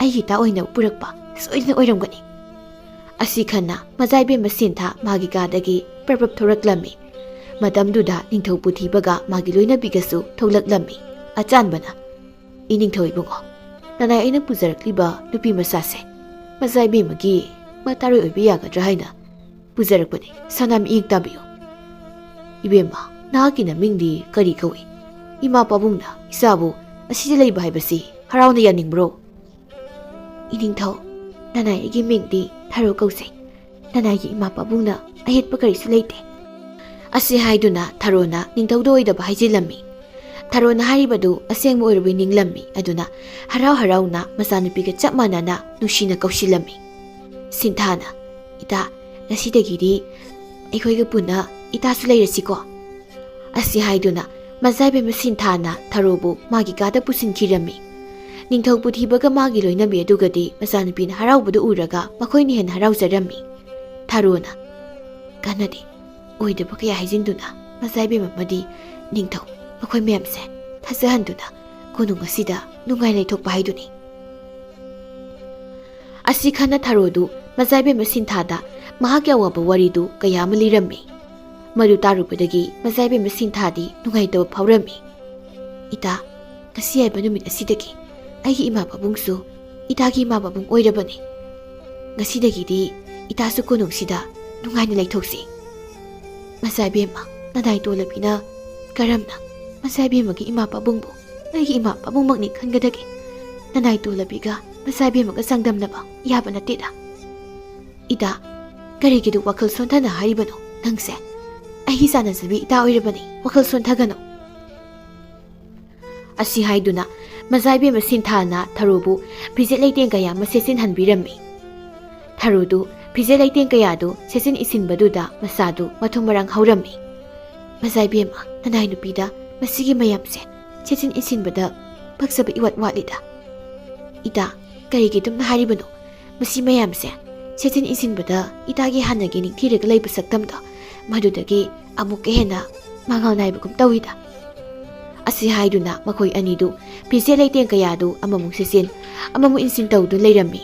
ꯑꯩꯒꯤ ꯏꯇꯥ ꯑꯣꯏꯅ ꯄꯨꯔꯛꯄ ꯁꯣꯏꯗꯅ ꯑꯣꯏꯔꯝꯒꯅꯤ꯫ ꯑꯁꯤ ꯈꯟꯅ ꯃꯖꯥꯏꯕꯦꯝꯃ ꯁꯤꯟꯊꯥ ꯃꯥꯒꯤ ꯀꯥꯗꯒꯤ ꯄ꯭ꯔꯞ ꯊꯣꯔꯛꯂꯝꯃꯤ꯫ ꯃꯇꯝꯗꯨꯗ ꯅꯤꯡꯊꯧ ꯄꯨꯊꯤꯕꯒ ꯃꯥꯒꯤ ꯂꯣꯏꯅꯕꯤꯒꯁꯨ ꯊꯣꯛꯂꯛꯂꯝꯃꯤ꯫ ꯑꯆꯥꯟꯕꯅ "ꯏꯅꯤꯡꯊꯧ ꯏꯕꯨꯡꯉꯣ, ꯅꯅꯥꯏ ꯑꯩꯅ ꯄꯨꯖꯔꯛꯂꯤꯕ ꯅꯨꯄꯤ ꯃꯆꯥꯁꯦ ꯃꯖꯥꯏꯕꯦꯝꯃꯒꯤ ꯃꯇꯥꯔꯣꯏ ꯑꯣꯏꯕ ꯌꯥꯒꯗ꯭ꯔꯥ ꯍꯥꯏꯅ ꯄꯨꯖꯔꯛꯄꯅꯤ꯫ ꯁꯅꯥ ꯃꯤꯠꯌꯦꯡ ꯇꯥꯕꯤꯌꯨ꯫ ꯏꯕꯦꯝꯃ, ꯅꯍꯥꯛꯀꯤ ꯅꯃꯤꯡꯗꯤ ꯀꯔꯤ ꯀꯧꯏ? ꯏꯃꯥ ꯄꯥꯕꯨꯡꯅ ꯏꯆꯥꯕꯨ ꯑꯁꯤꯗ ꯂꯩꯕ ꯍꯥꯏꯕꯁꯤ ꯍꯔꯥꯎꯅ ꯌꯥꯅꯤꯡꯕ꯭ꯔꯣ?" "ꯏꯅꯤꯡꯊꯧ, ꯅꯅꯥꯏ ꯑꯩꯒꯤ ꯃꯤꯡꯗꯤ ꯊꯥꯔꯣ ꯀꯧꯖꯩ꯫ ꯅꯅꯥꯏꯒꯤ ꯏꯃꯥ ꯄꯥꯕꯨꯡꯅ ꯑꯌꯦꯠꯄ ꯀꯔꯤꯁꯨ ꯂꯩꯇꯦ." ꯑꯁꯤ ꯍꯥꯏꯗꯨꯅ ꯊꯥꯔꯣꯅ ꯅꯤꯡꯊꯧꯗ ꯑꯣꯏꯗꯕ ꯍꯥꯏꯖꯤꯜꯂꯝꯃꯤ꯫ ꯊꯥꯔꯣꯅ ꯍꯥꯏꯔꯤꯕꯗꯨ ꯑꯁꯦꯡꯕ ꯑꯣꯏꯔꯕꯣꯏ ꯅꯤꯡꯂꯝꯃꯤ꯫ ꯑꯗꯨꯅ ꯍꯔꯥꯎ ꯍꯔꯥꯎꯅ ꯃꯆꯥꯅꯨꯄꯤꯒ ꯆꯞ ꯃꯥꯟꯅꯅ ꯅꯨꯡꯁꯤꯅ ꯀꯧꯁꯤꯜꯂꯝꯃꯤ꯫ ꯁꯤꯟꯊꯥꯅ "ꯏꯇꯥ, ꯉꯁꯤꯗꯒꯤꯗꯤ ꯑꯩꯈꯣꯏꯒ ꯄꯨꯟꯅ ꯏꯇꯥꯁꯨ ꯂꯩꯔꯁꯤꯀꯣ?" ꯑꯁꯤ ꯍꯥꯏꯗꯨꯅ ꯃꯖꯥꯏꯕꯦꯝꯃ ꯁꯤꯟꯊꯥꯅ ꯊꯥꯔꯣꯕꯨ ꯃꯥꯒꯤ ꯀꯥꯗ ꯄꯨꯁꯤꯟꯈꯤꯔꯝꯃꯤ꯫ ꯅꯤꯡꯊꯧ ꯄꯨꯊꯤꯕꯒ ꯃꯥꯒꯤ ꯂꯣꯏꯅꯕꯤ ꯑꯗꯨꯒꯗꯤ ꯃꯆꯥꯅꯨꯄꯤꯅ ꯍꯔꯥꯎꯕꯗꯨ ꯎꯔꯒ ꯃꯈꯣꯏꯅ ꯍꯦꯟꯅ ꯍꯔꯥꯎꯖꯔꯝꯃꯤ꯫ ꯊꯥꯔꯣꯅ "ꯀꯥꯟꯅꯗꯦ, ꯑꯣꯏꯗꯕ ꯀꯌꯥ ꯍꯥꯏꯖꯤꯟꯗꯨꯅ ꯃꯖꯥꯏꯕꯦꯝꯃꯗꯤ ꯅꯤꯡꯊꯧ ꯃꯈꯣꯏ ꯃꯌꯥꯝꯁꯦ ꯊꯥꯖꯍꯟꯗꯨꯅ ꯀꯣꯅꯨꯡ ꯑꯁꯤꯗ ꯅꯨꯡꯉꯥꯏ ꯂꯩꯊꯣꯛꯄ ꯍꯥꯏꯗꯨꯅꯤ." ꯑꯁꯤ ꯈꯟꯅ ꯊꯥꯔꯣꯗꯨ ꯃꯖꯥꯏꯕꯦꯝꯃ ꯁꯤꯟꯊꯥꯗ ꯃꯍꯥꯛꯀꯤ ꯑꯋꯥꯕ ꯋꯥꯔꯤꯗꯨ ꯀꯌꯥ ꯑꯃ ꯂꯤꯔꯝꯃꯤ꯫ ꯃꯗꯨ ꯇꯥꯔꯨꯕꯗꯒꯤ ꯃꯖꯥꯏꯕꯦꯝꯃ ꯁꯤꯟꯊꯥꯗꯤ ꯅꯨꯡꯉꯥꯏꯇꯕ ꯐꯥꯎꯔꯝꯃꯤ꯫ "ꯏꯇꯥ, ꯉꯁꯤ ꯍꯥꯏꯕ ꯅꯨꯃꯤꯠ ꯑꯁꯤꯗꯒꯤ ꯑꯩꯒꯤ ꯏꯃꯥ ꯄꯥꯕꯨꯡꯁꯨ ꯏꯇꯥꯒꯤ ꯏꯃꯥ ꯄꯥꯕꯨꯡ ꯑꯣꯏꯔꯕꯅꯤ꯫ ꯉꯁꯤꯗꯒꯤꯗꯤ ꯏꯇꯥꯁꯨ ꯀꯣꯅꯨꯡꯁꯤꯗ ꯅꯨꯡꯉꯥꯏꯅ ꯂꯩꯊꯣꯛꯁꯤ꯫ ꯃꯖꯥꯏꯕꯦꯝꯃ, ꯅꯅꯥꯏ ꯇꯣꯜꯂꯕꯤꯅ ꯀꯔꯝꯅ ꯃꯖꯥꯏꯕꯦꯝꯃꯒꯤ ꯏꯃꯥ ꯄꯥꯕꯨꯡꯕꯨ ꯑꯩꯒꯤ ꯏꯃꯥ ꯄꯥꯕꯨꯡꯃꯛꯅꯤ ꯈꯟꯒꯗꯒꯦ? ꯅꯅꯥꯏ ꯇꯣꯜꯂꯕꯤꯒ ꯃꯖꯥꯏꯕꯦꯝꯃꯒ ꯆꯥꯡꯗꯝꯅꯕ ꯌꯥꯕ ꯅꯠꯇꯦꯗ." "ꯏꯇꯥ, ꯀꯔꯤꯒꯤꯗꯨ ꯋꯥꯈꯜ ꯁꯣꯟꯊꯅ ꯍꯥꯏꯔꯤꯕꯅꯣ? ꯅꯪꯁꯦ ꯑꯩꯒꯤ ꯆꯥꯟꯅꯖꯕꯤ ꯏꯇꯥ ꯑꯣꯏꯔꯕꯅꯤ, ꯋꯥꯈꯜ ꯁꯣꯟꯊꯒꯅꯨ." ꯑꯁꯤ ꯍꯥꯏꯗꯨꯅ ꯃꯖꯥꯏꯕꯦꯝꯃ ꯁꯤꯟꯊꯥꯅ ꯊꯥꯔꯣꯕꯨ ꯐꯤꯖꯦꯠ ꯂꯩꯇꯦꯡ ꯀꯌꯥ ꯑꯃ ꯁꯦꯠꯆꯤꯟꯍꯟꯕꯤꯔꯝꯃꯤ꯫ ꯊꯥꯔꯣꯗꯨ ꯐꯤꯖꯦꯠ ꯂꯩꯇꯦꯡ ꯀꯌꯥꯗꯨ ꯁꯦꯠꯆꯤꯟ ꯏꯁꯤꯟꯕꯗꯨꯗ ꯃꯁꯥꯗꯨ ꯃꯊꯨꯝ ꯃꯔꯥꯡ ꯍꯧꯔꯝꯃꯤ꯫ "ꯃꯖꯥꯏꯕꯦꯝꯃ, ꯅꯅꯥꯏ ꯅꯨꯄꯤꯗ ꯃꯁꯤꯒꯤ ꯃꯌꯥꯝꯁꯦ ꯁꯦꯠꯆꯤꯟ ꯏꯁꯤꯟꯕꯗ ꯄꯛꯆꯕ ꯏꯋꯥꯠ ꯋꯥꯠꯂꯤꯗ." "ꯏꯇꯥ, ꯀꯔꯤꯒꯤ ꯑꯗꯨꯝꯅ ꯍꯥꯏꯔꯤꯕꯅꯣ? ꯃꯁꯤ ꯃꯌꯥꯝꯁꯦ ꯁꯦꯠꯆꯤꯟ ꯏꯁꯤꯟꯕꯗ ꯏꯇꯥꯒꯤ ꯍꯥꯟꯅꯒꯤ ꯅꯤꯡꯊꯤꯔꯒ ꯂꯩꯕ ꯁꯛꯇꯝꯗꯣ ꯃꯗꯨꯗꯒꯤ ꯑꯃꯨꯛꯀ ꯍꯦꯟꯅ ꯃꯉꯥꯜ ꯅꯥꯏꯕꯒꯨꯝ ꯇꯧꯏꯗ." ꯑꯁꯤ ꯍꯥꯏꯗꯨꯅ ꯃꯈꯣꯏ ꯑꯅꯤꯗꯨ ꯐꯤꯖꯦꯠ ꯂꯩꯇꯦꯡ ꯀꯌꯥꯗꯨ ꯑꯃꯃꯨꯛ ꯁꯦꯠꯆꯤꯟ ꯑꯃꯃꯨꯛ ꯏꯟꯁꯤꯟ ꯇꯧꯗꯨꯅ ꯂꯩꯔꯝꯃꯤ꯫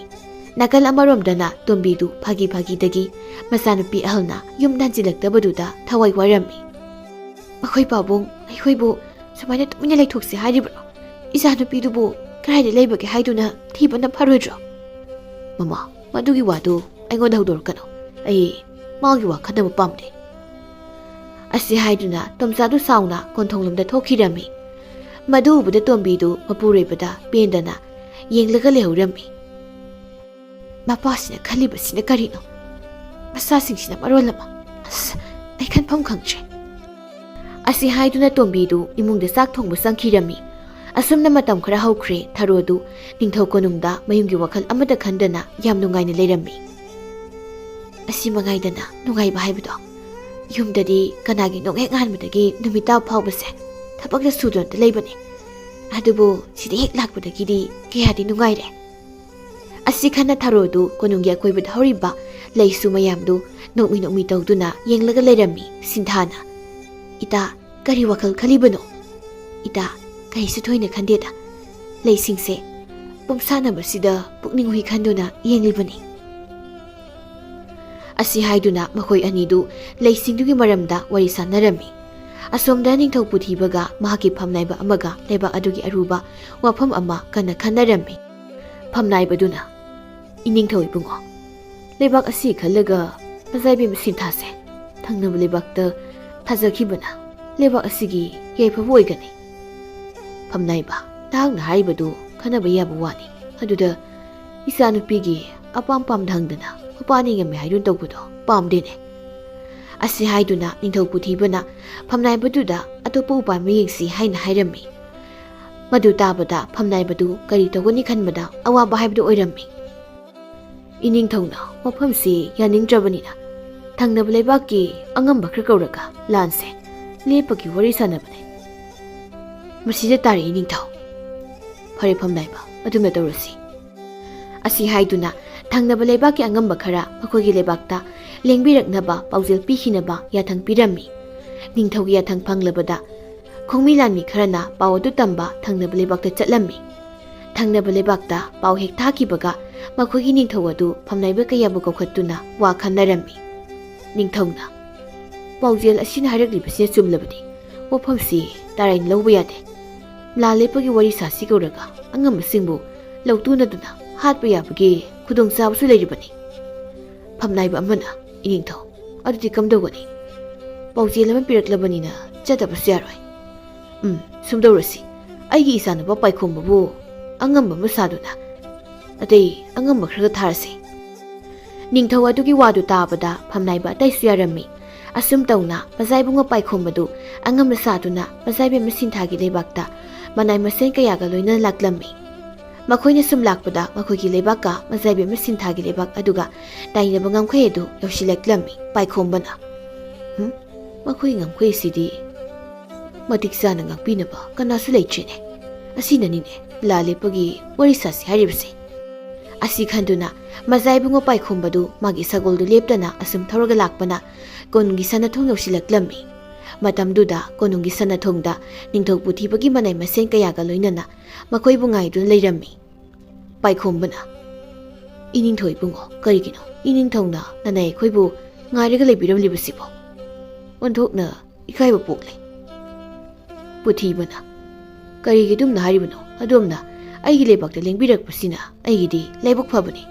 ꯅꯥꯀꯜ ꯑꯃꯔꯣꯝꯗꯅ ꯇꯣꯝꯕꯤꯗꯨ ꯐꯥꯒꯤ ꯐꯥꯒꯤꯗꯒꯤ ꯃꯆꯥꯅꯨꯄꯤ ꯑꯍꯜꯅ ꯌꯨꯝ ꯍꯟꯖꯤꯜꯂꯛꯇꯕꯗꯨꯗ ꯊꯋꯥꯏ ꯋꯥꯔꯝꯃꯤ꯫ "ꯃꯈꯣꯏ ꯄꯥꯕꯨꯡ ꯑꯩꯈꯣꯏꯕꯨ ꯁꯨꯃꯥꯏꯅ ꯇꯨꯃꯤꯟꯅ ꯂꯩꯊꯣꯛꯁꯤ ꯍꯥꯏꯔꯤꯕ꯭ꯔꯣ? ꯏꯆꯥꯅꯨꯄꯤꯗꯨꯕꯨ ꯀꯗꯥꯏꯗ ꯂꯩꯕꯒꯦ ꯍꯥꯏꯗꯨꯅ ꯊꯤꯕꯅ ꯐꯔꯣꯏꯗ꯭ꯔꯣ?" "ꯃꯃꯥ, ꯃꯗꯨꯒꯤ ꯋꯥꯗꯨ ꯑꯩꯉꯣꯟꯗ ꯍꯧꯗꯣꯔꯛꯀꯅꯨ꯫ ꯑꯩ ꯃꯥꯒꯤ ꯋꯥ ꯈꯟꯅꯕ ꯄꯥꯝꯗꯦ." ꯑꯁꯤ ꯍꯥꯏꯗꯨꯅ ꯇꯣꯝꯆꯥꯗꯨ ꯁꯥꯎꯅ ꯀꯣꯟꯊꯣꯡꯂꯣꯝꯗ ꯊꯣꯛꯈꯤꯔꯝꯃꯤ꯫ ꯃꯗꯨ ꯎꯕꯗ ꯇꯣꯝꯕꯤꯗꯨ ꯃꯄꯨꯔꯣꯏꯕꯗ ꯄꯦꯟꯗꯅ ꯌꯦꯡꯂꯒ ꯂꯩꯍꯧꯔꯝꯃꯤ꯫ "ꯃꯄꯥꯁꯤꯅ ꯈꯜꯂꯤꯕꯁꯤꯅ ꯀꯔꯤꯅꯣ? ꯃꯆꯥꯁꯤꯡꯁꯤꯅ ꯃꯔꯣꯜ ꯑꯃ, ꯑꯁ, ꯑꯩ ꯈꯟꯐꯝ ꯈꯪꯗ꯭ꯔꯦ." ꯑꯁꯤ ꯍꯥꯏꯗꯨꯅ ꯇꯣꯝꯕꯤꯗꯨ ꯏꯃꯨꯡꯗ ꯆꯥꯛ ꯊꯣꯡꯕ ꯆꯪꯈꯤꯔꯝꯃꯤ꯫ ꯑꯁꯨꯝꯅ ꯃꯇꯝ ꯈꯔ ꯍꯧꯈ꯭ꯔꯦ꯫ ꯊꯥꯔꯣꯗꯨ ꯅꯤꯡꯊꯧ ꯀꯣꯅꯨꯡꯗ ꯃꯌꯨꯝꯒꯤ ꯋꯥꯈꯜ ꯑꯃꯠꯇ ꯈꯟꯗꯅ ꯌꯥꯝ ꯅꯨꯡꯉꯥꯏꯅ ꯂꯩꯔꯝꯃꯤ꯫ ꯑꯁꯤ ꯃꯉꯥꯏꯗꯅ ꯅꯨꯡꯉꯥꯏꯕ ꯍꯥꯏꯕꯗꯣ, ꯌꯨꯝꯗꯗꯤ ꯀꯅꯥꯒꯤꯅꯣ ꯍꯦꯛ ꯉꯥꯟꯕꯗꯒꯤ ꯅꯨꯃꯤꯠ ꯇꯥꯕ ꯐꯥꯎꯕꯁꯦ ꯊꯕꯛꯇ ꯁꯨꯗꯨꯅꯇ ꯂꯩꯕꯅꯤ꯫ ꯑꯗꯨꯕꯨ ꯁꯤꯗ ꯍꯦꯛ ꯂꯥꯛꯄꯗꯒꯤꯗꯤ ꯀꯌꯥꯗꯤ ꯅꯨꯡꯉꯥꯏꯔꯦ꯫ ꯑꯁꯤ ꯈꯟꯅ ꯊꯥꯔꯣꯗꯨ ꯀꯣꯅꯨꯡꯒꯤ ꯑꯀꯣꯏꯕꯗ ꯍꯧꯔꯤꯕ ꯂꯩꯁꯨ ꯃꯌꯥꯝꯗꯨ ꯅꯣꯛꯃꯤ ꯅꯣꯛꯃꯤ ꯇꯧꯗꯨꯅ ꯌꯦꯡꯂꯒ ꯂꯩꯔꯝꯃꯤ꯫ ꯁꯤꯟꯊꯥꯅ "ꯏꯇꯥ, ꯀꯔꯤ ꯋꯥꯈꯜ ꯈꯜꯂꯤꯕꯅꯣ?" "ꯏꯇꯥ, ꯀꯔꯤꯁꯨ ꯊꯣꯏꯅ ꯈꯟꯗꯦꯗ. ꯂꯩꯁꯤꯡꯁꯦ ꯄꯨꯝꯁꯥꯟꯅꯕꯁꯤꯗ ꯄꯨꯛꯅꯤꯡ ꯍꯨꯏ ꯈꯟꯗꯨꯅ ꯌꯦꯡꯂꯤꯕꯅꯤ." ꯑꯁꯤ ꯍꯥꯏꯗꯨꯅ ꯃꯈꯣꯏ ꯑꯅꯤꯗꯨ ꯂꯩꯁꯤꯡꯗꯨꯒꯤ ꯃꯔꯝꯗ ꯋꯥꯔꯤ ꯁꯥꯟꯅꯔꯝꯃꯤ꯫ ꯑꯁꯣꯝꯗ ꯅꯤꯡꯊꯧ ꯄꯨꯊꯤꯕꯒ ꯃꯍꯥꯛꯀꯤ ꯐꯝꯅꯥꯏꯕ ꯑꯃꯒ ꯂꯩꯕꯥꯛ ꯑꯗꯨꯒꯤ ꯑꯔꯨꯕ ꯋꯥꯐꯝ ꯑꯃ ꯀꯟꯅ ꯈꯟꯅꯔꯝꯃꯤ꯫ ꯐꯝꯅꯥꯏꯕꯗꯨꯅ "ꯏꯅꯤꯡꯊꯧ ꯏꯕꯨꯡꯉꯣ, ꯂꯩꯕꯥꯛ ꯑꯁꯤ ꯈꯜꯂꯒ ꯃꯖꯥꯏꯕꯦꯝꯃ ꯁꯤꯟꯊꯥꯁꯦ ꯊꯪꯅꯕ ꯂꯩꯕꯥꯛꯇ ꯊꯥꯖꯈꯤꯕꯅ ꯂꯩꯕꯥꯛ ꯑꯁꯤꯒꯤ ꯌꯥꯏꯐꯕ ꯑꯣꯏꯒꯅꯤ." "ꯐꯝꯅꯥꯏꯕ, ꯅꯍꯥꯛꯅ ꯍꯥꯏꯔꯤꯕꯗꯨ ꯈꯟꯅꯕ ꯌꯥꯕ ꯋꯥꯅꯤ꯫ ꯑꯗꯨꯗ ꯏꯆꯥꯅꯨꯄꯤꯒꯤ ꯑꯄꯥꯝ ꯄꯥꯝꯗ ꯃꯄꯥ ꯅꯤꯡꯉꯝꯃꯤ ꯍꯥꯏꯗꯨꯅ ꯇꯧꯕꯗꯣ ꯄꯥꯝꯗꯦꯅꯦ." ꯑꯁꯤ ꯍꯥꯏꯗꯨꯅ ꯅꯤꯡꯊꯧ ꯄꯨꯊꯤꯕꯅ ꯐꯝꯅꯥꯏꯕꯗꯨꯗ ꯑꯇꯣꯞꯄ ꯎꯄꯥꯏ ꯑꯃ ꯌꯦꯡꯁꯤ ꯍꯥꯏꯅ ꯍꯥꯏꯔꯝꯃꯤ꯫ ꯃꯗꯨ ꯇꯥꯕꯗ ꯐꯝꯅꯥꯏꯕꯗꯨ ꯀꯔꯤ ꯇꯧꯒꯅꯤ ꯈꯟꯕꯗ ꯑꯋꯥꯕ ꯍꯥꯏꯕꯗꯨ ꯑꯣꯏꯔꯝꯃꯤ꯫ "ꯏꯅꯤꯡꯊꯧꯅ ꯋꯥꯐꯝꯁꯤ ꯌꯥꯅꯤꯡꯗ꯭ꯔꯕꯅꯤꯅ ꯊꯪꯅꯕ ꯂꯩꯕꯥꯛꯀꯤ ꯑꯉꯝꯕ ꯈꯔ ꯀꯧꯔꯒ ꯂꯥꯟꯁꯦ ꯂꯦꯞꯄꯒꯤ ꯋꯥꯔꯤ ꯁꯥꯟꯅꯕꯅꯦ꯫ ꯃꯁꯤꯗ ꯇꯥꯔꯦ ꯏꯅꯤꯡꯊꯧ." "ꯐꯔꯦ ꯐꯝꯅꯥꯏꯕ, ꯑꯗꯨꯝꯅ ꯇꯧꯔꯁꯤ." ꯑꯁꯤ ꯍꯥꯏꯗꯨꯅ ꯊꯪꯅꯕ ꯂꯩꯕꯥꯛꯀꯤ ꯑꯉꯝꯕ ꯈꯔ ꯃꯈꯣꯏꯒꯤ ꯂꯩꯕꯥꯛꯇ ꯂꯦꯡꯕꯤꯔꯛꯅꯕ ꯄꯥꯎꯖꯦꯜ ꯄꯤꯈꯤꯅꯕ ꯌꯥꯊꯪ ꯄꯤꯔꯝꯃꯤ꯫ ꯅꯤꯡꯊꯧꯒꯤ ꯌꯥꯊꯪ ꯐꯪꯂꯕꯗ ꯈꯣꯡꯃꯤ ꯂꯥꯟꯃꯤ ꯈꯔꯅ ꯄꯥꯎ ꯑꯗꯨ ꯇꯝꯕ ꯊꯪꯅꯕ ꯂꯩꯕꯥꯛꯇ ꯆꯠꯂꯝꯃꯤ꯫ ꯊꯪꯅꯕ ꯂꯩꯕꯥꯛꯇ ꯄꯥꯎ ꯍꯦꯛ ꯊꯥꯈꯤꯕꯒ ꯃꯈꯣꯏꯒꯤ ꯅꯤꯡꯊꯧ ꯑꯗꯨ ꯐꯝꯅꯥꯏꯕ ꯀꯌꯥꯕꯨ ꯀꯧꯈꯠꯇꯨꯅ ꯋꯥ ꯈꯟꯅꯔꯝꯃꯤ꯫ ꯅꯤꯡꯊꯧꯅ ꯄꯥꯎꯖꯦꯜ ꯑꯁꯤꯅ ꯍꯥꯏꯔꯛꯂꯤꯕꯁꯤꯅ ꯆꯨꯝꯂꯕꯗꯤ ꯋꯥꯐꯝꯁꯤ ꯇꯔꯥꯏꯅ ꯂꯧꯕ ꯌꯥꯗꯦ꯫ ꯂꯥꯟ ꯂꯦꯞꯄꯒꯤ ꯋꯥꯔꯤ ꯁꯥꯁꯤ ꯀꯧꯔꯒ ꯑꯉꯝꯕꯁꯤꯡꯕꯨ ꯂꯧꯇꯨꯅꯗꯨꯅ ꯍꯥꯠꯄ ꯌꯥꯕꯒꯤ ꯈꯨꯗꯣꯡꯆꯥꯕꯁꯨ ꯂꯩꯔꯤꯕꯅꯤ꯫ ꯐꯝꯅꯥꯏꯕ ꯑꯃꯅ ꯏꯅꯤꯡꯊꯧ ꯑꯗꯨꯗꯤ ꯀꯝꯗꯧꯒꯅꯤ? ꯄꯥꯎꯖꯦꯜ ꯑꯃ ꯄꯤꯔꯛꯂꯕꯅꯤꯅ ꯆꯠꯇꯕꯁꯨ ꯌꯥꯔꯣꯏ꯫ ꯁꯨꯝꯗꯧꯔꯁꯤ, ꯑꯩꯒꯤ ꯏꯆꯥꯅꯨꯄꯥ ꯄꯥꯏꯈꯣꯝꯕꯕꯨ ꯑꯉꯝꯕ ꯑꯃ ꯁꯥꯗꯨꯅ ꯑꯇꯩ ꯑꯉꯝꯕ ꯈꯔꯒ ꯊꯥꯔꯁꯤ꯫ ꯅꯤꯡꯊꯧ ꯑꯗꯨꯒꯤ ꯋꯥꯗꯨ ꯇꯥꯕꯗ ꯐꯝꯅꯥꯏꯕ ꯑꯇꯩꯁꯨ ꯌꯥꯔꯝꯃꯤ꯫ ꯑꯁꯨꯝ ꯇꯧꯅ ꯃꯖꯥꯏꯕꯨꯡꯉꯣ ꯄꯥꯏꯈꯣꯝꯕꯗꯨ ꯑꯉꯝꯕ ꯁꯥꯗꯨꯅ ꯃꯖꯥꯏꯕꯦꯝꯃ ꯁꯤꯟꯊꯥꯒꯤ ꯂꯩꯕꯥꯛꯇ ꯃꯅꯥꯏ ꯃꯁꯦꯟ ꯀꯌꯥꯒ ꯂꯣꯏꯅꯅ ꯂꯥꯛꯂꯝꯃꯤ꯫ ꯃꯈꯣꯏꯅ ꯁꯨꯝ ꯂꯥꯛꯄꯗ ꯃꯈꯣꯏꯒꯤ ꯂꯩꯕꯥꯛꯀ ꯃꯖꯥꯏꯕꯦꯝꯃ ꯁꯤꯟꯊꯥꯒꯤ ꯂꯩꯕꯥꯛ ꯑꯗꯨꯒ ꯇꯥꯏꯅꯕ ꯉꯝꯈꯩ ꯑꯗꯨ ꯌꯧꯁꯤꯜꯂꯛꯂꯝꯃꯤ꯫ ꯄꯥꯏꯈꯣꯝꯕꯅ ꯃꯈꯣꯏ ꯉꯝꯈꯩꯁꯤꯗꯤ ꯃꯇꯤꯛ ꯆꯥꯅ ꯉꯥꯛꯄꯤꯅꯕ ꯀꯅꯥꯁꯨ ꯂꯩꯇ꯭ꯔꯦꯅꯦ꯫ ꯑꯁꯤꯅꯅꯤꯅꯦ ꯂꯥꯟ ꯂꯦꯞꯄꯒꯤ ꯋꯥꯔꯤ ꯁꯥꯁꯤ ꯍꯥꯏꯔꯤꯕꯁꯦ꯫ ꯑꯁꯤ ꯈꯟꯗꯨꯅ ꯃꯖꯥꯏꯕꯨꯡꯉꯣ ꯄꯥꯏꯈꯣꯝꯕꯗꯨ ꯃꯥꯒꯤ ꯁꯒꯣꯜꯗꯨ ꯂꯦꯞꯇꯅ ꯑꯁꯨꯝ ꯊꯧꯔꯒ ꯂꯥꯛꯄꯅ ꯀꯣꯅꯨꯡꯒꯤ ꯁꯅꯊꯣꯡ ꯌꯧꯁꯤꯜꯂꯛꯂꯝꯃꯤ꯫ ꯃꯇꯝꯗꯨꯗ ꯀꯣꯅꯨꯡꯒꯤ ꯁꯅꯊꯣꯡꯗ ꯅꯤꯡꯊꯧ ꯄꯨꯊꯤꯕꯒꯤ ꯃꯅꯥꯏ ꯃꯁꯦꯟ ꯀꯌꯥꯒ ꯂꯣꯏꯅꯅ ꯃꯈꯣꯏꯕꯨ ꯉꯥꯏꯗꯨꯅ ꯂꯩꯔꯝꯃꯤ꯫ ꯄꯥꯏꯈꯣꯝꯕꯅ ꯏꯅꯤꯡꯊꯧ ꯏꯕꯨꯡꯉꯣ, ꯀꯔꯤꯒꯤꯅꯣ ꯏꯅꯤꯡꯊꯧꯅ ꯅꯅꯥꯏ ꯑꯩꯈꯣꯏꯕꯨ ꯉꯥꯏꯔꯒ ꯂꯩꯕꯤꯔꯝꯂꯤꯕꯁꯤꯕꯣ? ꯑꯣꯟꯊꯣꯛꯅ ꯏꯀꯥꯏꯕ ꯄꯣꯛꯂꯦ꯫ ꯄꯨꯊꯤꯕꯅ ꯀꯔꯤꯒꯤ ꯑꯗꯨꯝꯅ ꯍꯥꯏꯔꯤꯕꯅꯣ? ꯑꯗꯣꯝꯅ ꯑꯩꯒꯤ ꯂꯩꯕꯥꯛꯇ ꯂꯦꯡꯕꯤꯔꯛꯄꯁꯤꯅ ꯑꯩꯒꯤꯗꯤ ꯂꯥꯏꯕꯛ ꯐꯕꯅꯤ꯫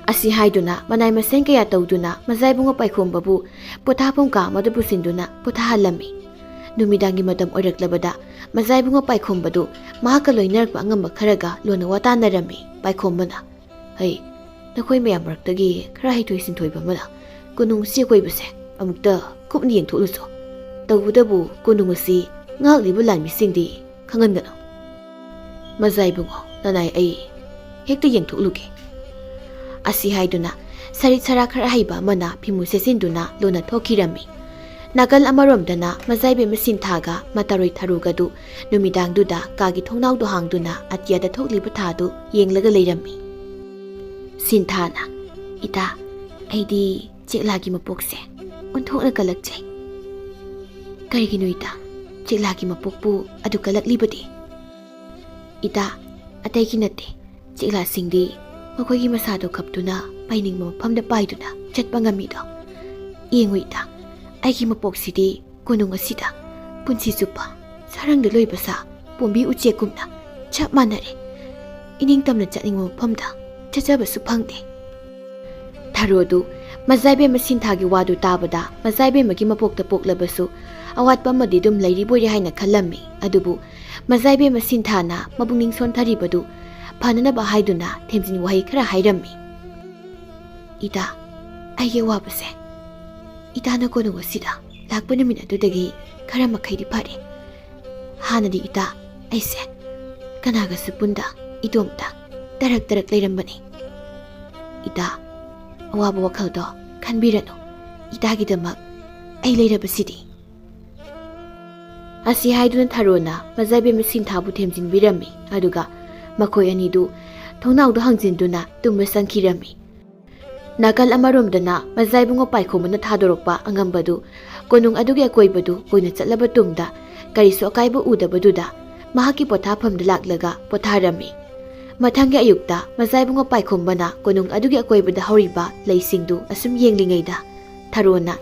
ꯑꯁꯤ ꯍꯥꯏꯗꯨꯅ ꯃꯅꯥꯏ ꯃꯁꯦꯟ ꯀꯌꯥ ꯇꯧꯗꯨꯅ ꯃꯖꯥꯏꯕꯨꯡꯉꯣ ꯄꯥꯏꯈꯣꯝꯕꯕꯨ ꯄꯣꯊꯥꯐꯝ ꯀꯥ ꯑꯃꯗ ꯄꯨꯁꯤꯟꯗꯨꯅ ꯄꯣꯊꯥꯍꯜꯂꯝꯃꯤ꯫ ꯅꯨꯃꯤꯗꯥꯡꯒꯤ ꯃꯇꯝ ꯑꯣꯏꯔꯛꯂꯕꯗ ꯃꯖꯥꯏꯕꯨꯡꯉꯣ ꯄꯥꯏꯈꯣꯝꯕꯗꯨ ꯃꯍꯥꯛꯀ ꯂꯣꯏꯅꯔꯛꯄ ꯑꯉꯝꯕ ꯈꯔꯒ ꯂꯣꯟꯅ ꯋꯥꯇꯥꯅꯔꯝꯃꯤ꯫ ꯄꯥꯏꯈꯣꯝꯕꯅ ꯅꯈꯣꯏ ꯃꯌꯥꯝ ꯃꯔꯛꯇꯒꯤ ꯈꯔ ꯍꯩꯊꯣꯏ ꯁꯤꯡꯊꯣꯏꯕ ꯑꯃꯅ ꯀꯣꯅꯨꯡꯁꯤ ꯑꯀꯣꯏꯕꯁꯦ ꯑꯃꯨꯛꯇ ꯀꯨꯞꯅ ꯌꯦꯡꯊꯣꯛꯂꯨꯁꯨ꯫ ꯇꯧꯕꯇꯕꯨ ꯀꯣꯅꯨꯡ ꯑꯁꯤ ꯉꯥꯛꯂꯤꯕ ꯂꯥꯟꯃꯤꯁꯤꯡꯗꯤ ꯈꯪꯍꯟꯒꯅꯨ꯫ ꯃꯖꯥꯏꯕꯨꯡꯉꯣ, ꯅꯅꯥꯏ ꯑꯩ ꯍꯦꯛꯇ ꯌꯦꯡꯊꯣꯛꯂꯨꯒꯦ꯫ ꯑꯁꯤ ꯍꯥꯏꯗꯨꯅ ꯁꯔꯤꯠ ꯁꯔꯥ ꯈꯔ ꯍꯩꯕ ꯑꯃꯅ ꯐꯤꯃꯨ ꯁꯦꯠꯆꯤꯟꯗꯨꯅ ꯂꯣꯟꯅ ꯊꯣꯛꯈꯤꯔꯝꯃꯤ꯫ ꯅꯥꯀꯜ ꯑꯃꯔꯣꯝꯗꯅ ꯃꯖꯥꯏꯕꯦꯝꯃ ꯁꯤꯟꯊꯥꯒ ꯃꯇꯥꯔꯣꯏ ꯊꯔꯨꯒꯗꯨ ꯅꯨꯃꯤꯗꯥꯡꯗꯨꯗ ꯀꯥꯒꯤ ꯊꯣꯡꯅꯥꯎꯗꯨ ꯍꯥꯡꯗꯨꯅ ꯑꯇꯤꯌꯥꯗ ꯊꯣꯛꯂꯤꯕ ꯊꯥꯗꯨ ꯌꯦꯡꯂꯒ ꯂꯩꯔꯝꯃꯤ꯫ ꯁꯤꯟꯊꯥꯅ ꯏꯇꯥ, ꯑꯩꯗꯤ ꯆꯦꯛꯂꯥꯒꯤ ꯃꯄꯣꯛꯁꯦ ꯑꯣꯟꯊꯣꯛꯅ ꯀꯜꯂꯛꯆꯩ꯫ ꯀꯔꯤꯒꯤꯅꯣ ꯏꯇꯥ ꯆꯦꯛꯂꯥꯒꯤ ꯃꯄꯣꯛꯄꯨ ꯑꯗꯨ ꯀꯜꯂꯛꯂꯤꯕꯗꯤ? ꯏꯇꯥ, ꯑꯇꯩꯒꯤ ꯅꯠꯇꯦ, ꯆꯦꯛꯂꯥꯁꯤꯡꯗꯤ ꯃꯈꯣꯏꯒꯤ ꯃꯁꯥꯗꯣ ꯈꯞꯇꯨꯅ ꯄꯥꯏꯅꯤꯡꯕ ꯃꯐꯝꯗ ꯄꯥꯏꯗꯨꯅ ꯆꯠꯄ ꯉꯝꯃꯤꯗꯣ꯫ ꯌꯦꯡꯉꯨ ꯏꯇꯥ, ꯑꯩꯒꯤ ꯃꯄꯣꯛꯁꯤꯗꯤ ꯀꯣꯅꯨꯡ ꯑꯁꯤꯗ ꯄꯨꯟꯁꯤ ꯆꯨꯞꯄ ꯁꯔꯪꯗ ꯂꯣꯏꯕ ꯁꯥ ꯄꯣꯝꯕꯤ ꯎꯆꯦꯛꯀꯨꯝꯅ ꯆꯞ ꯃꯥꯟꯅꯔꯦ꯫ ꯏꯅꯤꯡꯇꯝꯅ ꯆꯠꯅꯤꯡꯕ ꯃꯐꯝꯗ ꯆꯠꯆꯕꯁꯨ ꯐꯪꯗꯦ꯫ ꯊꯔꯣꯗꯨ ꯃꯖꯥꯏꯕꯦꯝꯃ ꯁꯤꯟꯊꯥꯒꯤ ꯋꯥꯗꯨ ꯇꯥꯕꯗ ꯃꯖꯥꯏꯕꯦꯝꯃꯒꯤ ꯃꯄꯣꯛꯇ ꯄꯣꯛꯂꯕꯁꯨ ꯑꯋꯥꯠꯄ ꯑꯃꯗꯤ ꯑꯗꯨꯝ ꯂꯩꯔꯤꯕꯣꯏꯔꯦ ꯍꯥꯏꯅ ꯈꯜꯂꯝꯃꯤ꯫ ꯑꯗꯨꯕꯨ ꯃꯖꯥꯏꯕꯦꯝꯃ ꯁꯤꯟꯊꯥꯅ ꯃꯕꯨꯛꯅꯤꯡ ꯁꯣꯟꯊꯔꯤꯕꯗꯨ ꯐꯅꯅꯕ ꯍꯥꯏꯗꯨꯅ ꯊꯦꯝꯖꯤꯟ ꯋꯥꯍꯩ ꯈꯔ ꯍꯥꯏꯔꯝꯃꯤ꯫ ꯏꯇꯥ, ꯑꯩꯒꯤ ꯑꯋꯥꯕꯁꯦ ꯏꯇꯥꯅ ꯀꯣꯅꯨꯡ ꯑꯁꯤꯗ ꯂꯥꯛꯄ ꯅꯨꯃꯤꯠ ꯑꯗꯨꯗꯒꯤ ꯈꯔ ꯃꯈꯩꯗꯤ ꯐꯔꯦ꯫ ꯍꯥꯟꯅꯗꯤ ꯏꯇꯥ ꯑꯩꯁꯦ ꯀꯅꯥꯒꯁꯨ ꯄꯨꯟꯗ ꯏꯇꯣꯝꯇ ꯇꯔꯛ ꯂꯩꯔꯝꯕꯅꯤ꯫ ꯏꯇꯥ, ꯑꯋꯥꯕ ꯋꯥꯈꯜꯗꯣ ꯈꯟꯕꯤꯔꯅꯨ, ꯏꯇꯥꯒꯤꯗꯃꯛ ꯑꯩ ꯂꯩꯔꯕꯁꯤꯗꯤ꯫ ꯑꯁꯤ ꯍꯥꯏꯗꯨꯅ ꯊꯔꯣꯅ ꯃꯖꯥꯏꯕꯦꯝꯃ ꯁꯤꯟꯊꯥꯕꯨ ꯊꯦꯝꯖꯤꯟꯕꯤꯔꯝꯃꯤ꯫ ꯑꯗꯨꯒ ꯃꯈꯣꯏ ꯑꯅꯤꯗꯨ ꯊꯣꯡꯅꯥꯎꯗ ꯍꯥꯡꯖꯤꯟꯗꯨꯅ ꯇꯨꯝꯕ ꯆꯪꯈꯤꯔꯝꯃꯤ꯫ ꯅꯥꯀꯜ ꯑꯃꯔꯣꯝꯗꯅ ꯃꯖꯥꯏꯕꯨꯡꯉꯣ ꯄꯥꯏꯈꯣꯝꯕꯅ ꯊꯥꯗꯣꯔꯛꯄ ꯑꯉꯝꯕꯗꯨ ꯀꯣꯅꯨꯡ ꯑꯗꯨꯒꯤ ꯑꯀꯣꯏꯕꯗꯨ ꯀꯣꯏꯅ ꯆꯠꯂꯕ ꯇꯨꯡꯗ ꯀꯔꯤꯁꯨ ꯑꯀꯥꯏꯕ ꯎꯗꯕꯗꯨꯗ ꯃꯍꯥꯛꯀꯤ ꯄꯣꯊꯥꯐꯝꯗ ꯂꯥꯛꯂꯒ ꯄꯣꯊꯥꯔꯝꯃꯤ꯫ ꯃꯊꯪꯒꯤ ꯑꯌꯨꯛꯇ ꯃꯖꯥꯏꯕꯨꯡꯉꯣ ꯄꯥꯏꯈꯣꯝꯕꯅ ꯀꯣꯅꯨꯡ ꯑꯗꯨꯒꯤ ꯑꯀꯣꯏꯕꯗ ꯍꯧꯔꯤꯕ ꯂꯩꯁꯤꯡꯗꯨ ꯑꯁꯨꯝ ꯌꯦꯡꯂꯤꯉꯩꯗ ꯊꯔꯣꯅ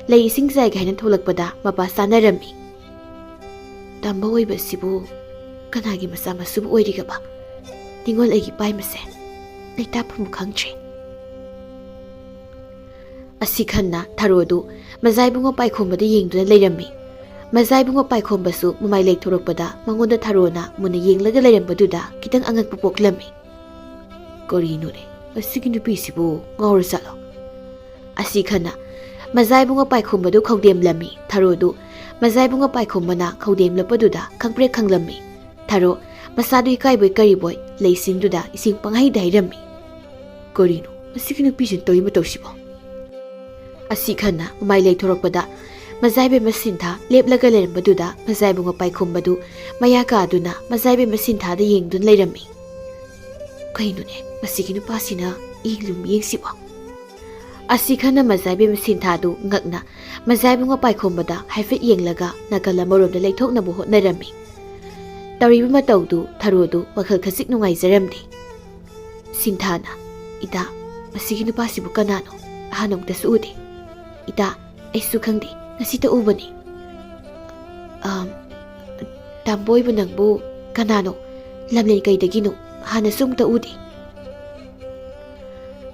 ꯂꯩ ꯏꯁꯤꯡ ꯆꯥꯏꯒꯦ ꯍꯥꯏꯅ ꯊꯣꯛꯂꯛꯄꯗ ꯃꯄꯥ ꯆꯥꯅꯔꯝꯃꯤ꯫ ꯇꯝꯕ ꯑꯣꯏꯕꯁꯤꯕꯨ ꯀꯅꯥꯒꯤ ꯃꯆꯥ ꯃꯁꯨꯕꯨ ꯑꯣꯏꯔꯤꯒꯕ? ꯅꯤꯡꯉꯣꯜ ꯑꯩꯒꯤ ꯄꯥꯏꯃꯁꯦ ꯂꯩꯇꯥꯐꯝ ꯈꯪꯗ꯭ꯔꯦ꯫ ꯑꯁꯤ ꯈꯟꯅ ꯊꯔꯣꯗꯨ ꯃꯖꯥꯏꯕꯨꯡꯉꯣ ꯄꯥꯏꯈꯣꯝꯕꯗ ꯌꯦꯡꯗꯨꯅ ꯂꯩꯔꯝꯃꯤ꯫ ꯃꯖꯥꯏꯕꯨꯡꯉꯣ ꯄꯥꯏꯈꯣꯝꯕꯁꯨ ꯃꯃꯥꯏ ꯂꯩꯊꯣꯔꯛꯄꯗ ꯃꯉꯣꯟꯗ ꯊꯔꯣꯅ ꯃꯨꯟꯅ ꯌꯦꯡꯂꯒ ꯂꯩꯔꯝꯕꯗꯨꯗ ꯈꯤꯇꯪ ꯑꯉꯛꯄ ꯄꯣꯛꯂꯝꯃꯤ꯫ ꯀꯔꯤꯅꯣꯅꯦ, ꯑꯁꯤꯒꯤ ꯅꯨꯄꯤꯁꯤꯕꯨ ꯉꯥꯎꯔꯖꯥꯠꯂꯣ? ꯑꯁꯤ ꯈꯟꯅ ꯃꯖꯥꯏꯕꯨꯡꯉꯣ ꯄꯥꯏꯈꯣꯝꯕꯗꯨ ꯈꯧꯗꯦꯝꯂꯝꯃꯤ꯫ ꯊꯔꯣꯗꯨ ꯃꯖꯥꯏꯕꯨꯡꯉꯣ ꯄꯥꯏꯈꯣꯝꯕꯅ ꯈꯧꯗꯦꯝꯂꯛꯄꯗꯨꯗ ꯈꯪꯄ꯭ꯔꯦꯛ ꯈꯪꯂꯝꯃꯤ꯫ ꯊꯔꯣ ꯃꯁꯥꯗꯨ ꯏꯀꯥꯏꯕꯣꯏ ꯀꯔꯤꯕꯣꯏ ꯂꯩꯁꯤꯡꯗꯨꯗ ꯏꯁꯤꯡ ꯄꯪꯍꯩꯗ ꯍꯩꯔꯝꯃꯤ꯫ ꯀꯔꯤꯅꯣ ꯑꯁꯤꯒꯤ ꯅꯨꯄꯤꯁꯤꯅ ꯇꯧꯔꯤ ꯃꯇꯧꯁꯤꯕꯣ? ꯑꯁꯤ ꯈꯟꯅ ꯃꯃꯥꯏ ꯂꯩꯊꯣꯔꯛꯄꯗ ꯃꯖꯥꯏꯕꯦꯝꯃ ꯁꯤꯟꯊꯥ ꯂꯦꯞꯂꯒ ꯂꯩꯔꯝꯕꯗꯨꯗ ꯃꯖꯥꯏꯕꯨꯡꯉꯣ ꯄꯥꯏꯈꯣꯝꯕꯗꯨ ꯃꯌꯥ ꯀꯥꯗꯨꯅ ꯃꯖꯥꯏꯕꯦꯝꯃ ꯁꯤꯟꯊꯥꯗ ꯌꯦꯡꯗꯨꯅ ꯂꯩꯔꯝꯃꯤ꯫ ꯀꯩꯅꯣꯅꯦ ꯃꯁꯤꯒꯤ ꯅꯨꯄꯥꯁꯤꯅ ꯌꯦꯡꯂꯨ ꯃꯤꯠꯌꯦꯡꯁꯤꯕꯣ? ꯑꯁꯤ ꯈꯟꯅ ꯃꯖꯥꯏꯕꯦꯝꯃ ꯁꯤꯟꯊꯥꯗꯨ ꯉꯛꯅ ꯃꯖꯥꯏꯕꯨꯡꯉꯣ ꯄꯥꯏꯈꯣꯝꯕꯗ ꯍꯥꯏꯐꯦꯠ ꯌꯦꯡꯂꯒ ꯅꯥꯀꯜ ꯑꯃꯔꯣꯝꯗ ꯂꯩꯊꯣꯛꯅꯕ ꯍꯣꯠꯅꯔꯝꯃꯤ꯫ ꯇꯧꯔꯤꯕ ꯃꯇꯧꯗꯨ ꯊꯔꯣꯗꯨ ꯋꯥꯈꯜ ꯈꯖꯤꯛ ꯅꯨꯡꯉꯥꯏꯖꯔꯝꯗꯦ꯫ ꯁꯤꯟꯊꯥꯅ ꯏꯇꯥ ꯃꯁꯤꯒꯤ ꯅꯨꯄꯥꯁꯤꯕꯨ ꯀꯅꯥꯅꯣ ꯑꯍꯥꯟꯕꯃꯛꯇꯁꯨ ꯎꯗꯦ ꯏꯇꯥ ꯑꯩꯁꯨ ꯈꯪꯗꯦ ꯉꯁꯤꯇ ꯎꯕꯅꯤ ꯇꯥꯝꯕꯣꯏꯕ ꯅꯪꯕꯨ ꯀꯅꯥꯅꯣ ꯂꯝꯂꯦꯟ ꯀꯩꯗꯒꯤꯅꯣ ꯍꯥꯟꯅꯁꯨ ꯑꯃꯨꯛꯇ ꯎꯗꯦ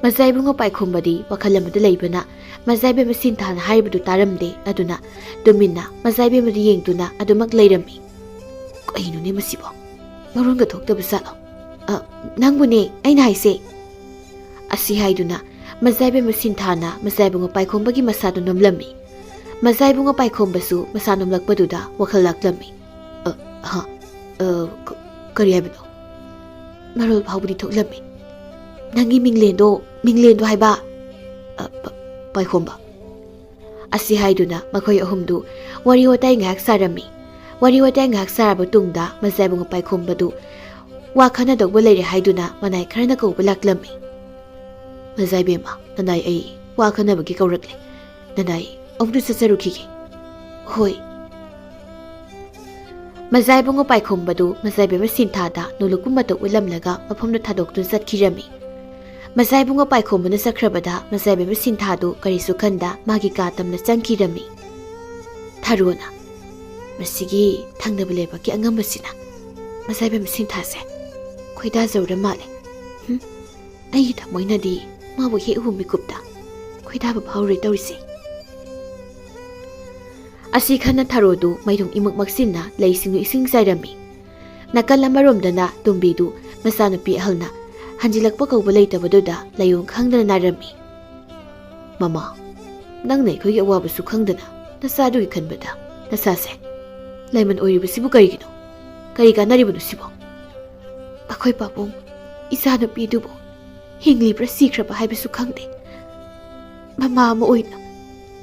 ꯃꯖꯥꯏꯕꯨꯡꯉꯣ ꯄꯥꯏꯈꯣꯝꯕꯗꯤ ꯋꯥꯈꯜ ꯑꯃꯗ ꯂꯩꯕꯅ ꯃꯖꯥꯏꯕꯦꯝ ꯁꯤꯟꯊꯥꯅ ꯍꯥꯏꯔꯤꯕꯗꯨ ꯇꯥꯔꯝꯗꯦ ꯑꯗꯨꯅ ꯇꯨꯃꯤꯟꯅ ꯃꯖꯥꯏꯕꯦꯝꯕꯨ ꯌꯦꯡꯗꯨꯅ ꯑꯗꯨꯃꯛ ꯂꯩꯔꯝꯃꯤ ꯀꯩꯅꯣꯅꯦ ꯃꯁꯤꯕꯣ ꯃꯔꯣꯟꯒ ꯊꯣꯛꯇꯕ ꯖꯥꯠꯂꯣ ꯅꯪꯕꯨꯅꯦ ꯑꯩꯅ ꯍꯥꯏꯁꯦ ꯑꯁꯤ ꯍꯥꯏꯗꯨꯅ ꯃꯖꯥꯏꯕꯦꯝ ꯁꯤꯟꯊꯥꯅ ꯃꯖꯥꯏꯕꯨꯡꯉꯣ ꯄꯥꯏꯈꯣꯝꯕꯒꯤ ꯃꯁꯥꯗꯨ ꯅꯣꯝꯂꯝꯃꯤ ꯃꯖꯥꯏꯕꯨꯡꯉꯣ ꯄꯥꯏꯈꯣꯝꯕꯁꯨ ꯃꯁꯥ ꯅꯣꯝꯂꯛꯄꯗꯨꯗ ꯋꯥꯈꯜ ꯂꯥꯛꯂꯝꯃꯤ ꯀꯔꯤ ꯍꯥꯏꯕꯅꯣ ꯃꯔꯣꯜ ꯐꯥꯎꯕꯗꯤ ꯊꯣꯛꯂꯝꯃꯤ ꯅꯪꯒꯤ ꯃꯤꯡꯂꯦꯟꯗꯣ ꯍꯥꯏꯕ ꯄꯥꯏꯈꯣꯝꯕ ꯑꯁꯤ ꯍꯥꯏꯗꯨꯅ ꯃꯈꯣꯏ ꯑꯍꯨꯝꯗꯨ ꯋꯥꯔꯤ ꯋꯥꯇꯥꯏ ꯉꯥꯏꯍꯥꯛ ꯁꯥꯔꯝꯃꯤ ꯋꯥꯔꯤ ꯋꯥꯇꯥꯏ ꯉꯥꯏꯍꯥꯛ ꯁꯥꯔꯕ ꯇꯨꯡꯗ ꯃꯖꯥꯏꯕꯨꯡꯉꯣ ꯄꯥꯏꯈꯣꯝꯕꯗꯨ ꯋꯥ ꯈꯟꯅꯗꯧꯕ ꯂꯩꯔꯦ ꯍꯥꯏꯗꯨꯅ ꯃꯅꯥꯏ ꯈꯔꯅ ꯀꯧꯕ ꯂꯥꯛꯂꯝꯃꯤ ꯃꯖꯥꯏꯕꯦꯝꯃ ꯅꯅꯥꯏ ꯑꯩ ꯋꯥ ꯈꯟꯅꯕꯒꯤ ꯀꯧꯔꯛꯂꯦ ꯅꯅꯥꯏ ꯑꯃꯨꯛꯇ ꯆꯠꯆꯔꯨꯈꯤꯒꯦ ꯍꯣꯏ ꯃꯖꯥꯏꯕꯨꯡꯉꯣ ꯄꯥꯏꯈꯣꯝꯕꯗꯨ ꯃꯖꯥꯏꯕꯦꯝ ꯁꯤꯟꯊꯥꯗ ꯅꯣꯂꯨꯛꯄ ꯃꯇꯧ ꯎꯠꯂꯝꯂꯒ ꯃꯐꯝꯗ ꯊꯥꯗꯣꯛꯇꯨꯅ ꯆꯠꯈꯤꯔꯝꯃꯤ ꯃꯖꯥꯏꯕꯨꯡꯉꯣ ꯄꯥꯏꯈꯣꯝꯕꯅ ꯆꯠꯈ꯭ꯔꯕꯗ ꯃꯖꯥꯏꯕꯦꯝ ꯁꯤꯟꯊꯥꯗꯨ ꯀꯔꯤꯁꯨ ꯈꯟꯗ ꯃꯥꯒꯤ ꯀꯥ ꯇꯝꯅ ꯆꯪꯈꯤꯔꯝꯃꯤ ꯊꯥꯔꯣꯅ ꯃꯁꯤꯒꯤ ꯊꯪꯅꯕ ꯂꯩꯕꯛꯀꯤ ꯑꯉꯝꯕꯁꯤꯅ ꯃꯖꯥꯏꯕꯦꯝ ꯁꯤꯟꯊꯥꯁꯦ ꯈꯣꯏꯗꯥꯖꯧꯔ ꯃꯥꯜꯂꯦ ꯑꯩꯒꯤ ꯊꯃꯣꯏꯅꯗꯤ ꯃꯥꯕꯨ ꯍꯦꯛ ꯎꯕ ꯃꯤꯀꯨꯞꯇ ꯈꯣꯏꯗꯥꯕ ꯐꯥꯎꯔꯦ ꯇꯧꯔꯤꯁꯦ ꯑꯁꯤ ꯈꯟꯅ ꯊꯥꯔꯣꯗꯨ ꯃꯩꯔꯨꯡ ꯏꯃꯛ ꯃꯛꯁꯤꯟꯅ ꯂꯩꯁꯤꯡꯗꯨ ꯏꯁꯤꯡ ꯆꯥꯏꯔꯝꯃꯤ ꯅꯥꯀꯜ ꯑꯃꯔꯣꯝꯗꯅ ꯇꯨꯝꯕꯤꯗꯨ ꯃꯆꯥꯅꯨꯄꯤ ꯑꯍꯜꯅ ꯍꯟꯖꯤꯜꯂꯛꯄ ꯀꯧꯕ ꯂꯩꯇꯕꯗꯨꯗ ꯂꯩꯌꯣꯡ ꯈꯪꯗꯅ ꯅꯥꯔꯝꯃꯤ ꯃꯃꯥ ꯅꯪꯅ ꯑꯩꯈꯣꯏꯒꯤ ꯑꯋꯥꯕꯁꯨ ꯈꯪꯗꯅ ꯅꯆꯥꯗꯨꯒꯤ ꯈꯟꯕꯗ ꯅꯆꯥꯁꯦ ꯂꯩꯃꯟ ꯑꯣꯏꯔꯤꯕꯁꯤꯕꯨ ꯀꯔꯤꯒꯤꯅꯣ ꯀꯔꯤ ꯀꯥꯟꯅꯔꯤꯕꯅꯣ ꯁꯤꯕꯣ ꯑꯩꯈꯣꯏ ꯄꯥꯕꯨꯡ ꯏꯆꯥꯅꯨꯄꯤꯗꯨꯕꯨ ꯍꯤꯡꯂꯤꯕ꯭ꯔꯥ ꯁꯤꯈ꯭ꯔꯕ ꯍꯥꯏꯕꯁꯨ ꯈꯪꯗꯦ ꯃꯃꯥ ꯑꯃ ꯑꯣꯏꯅ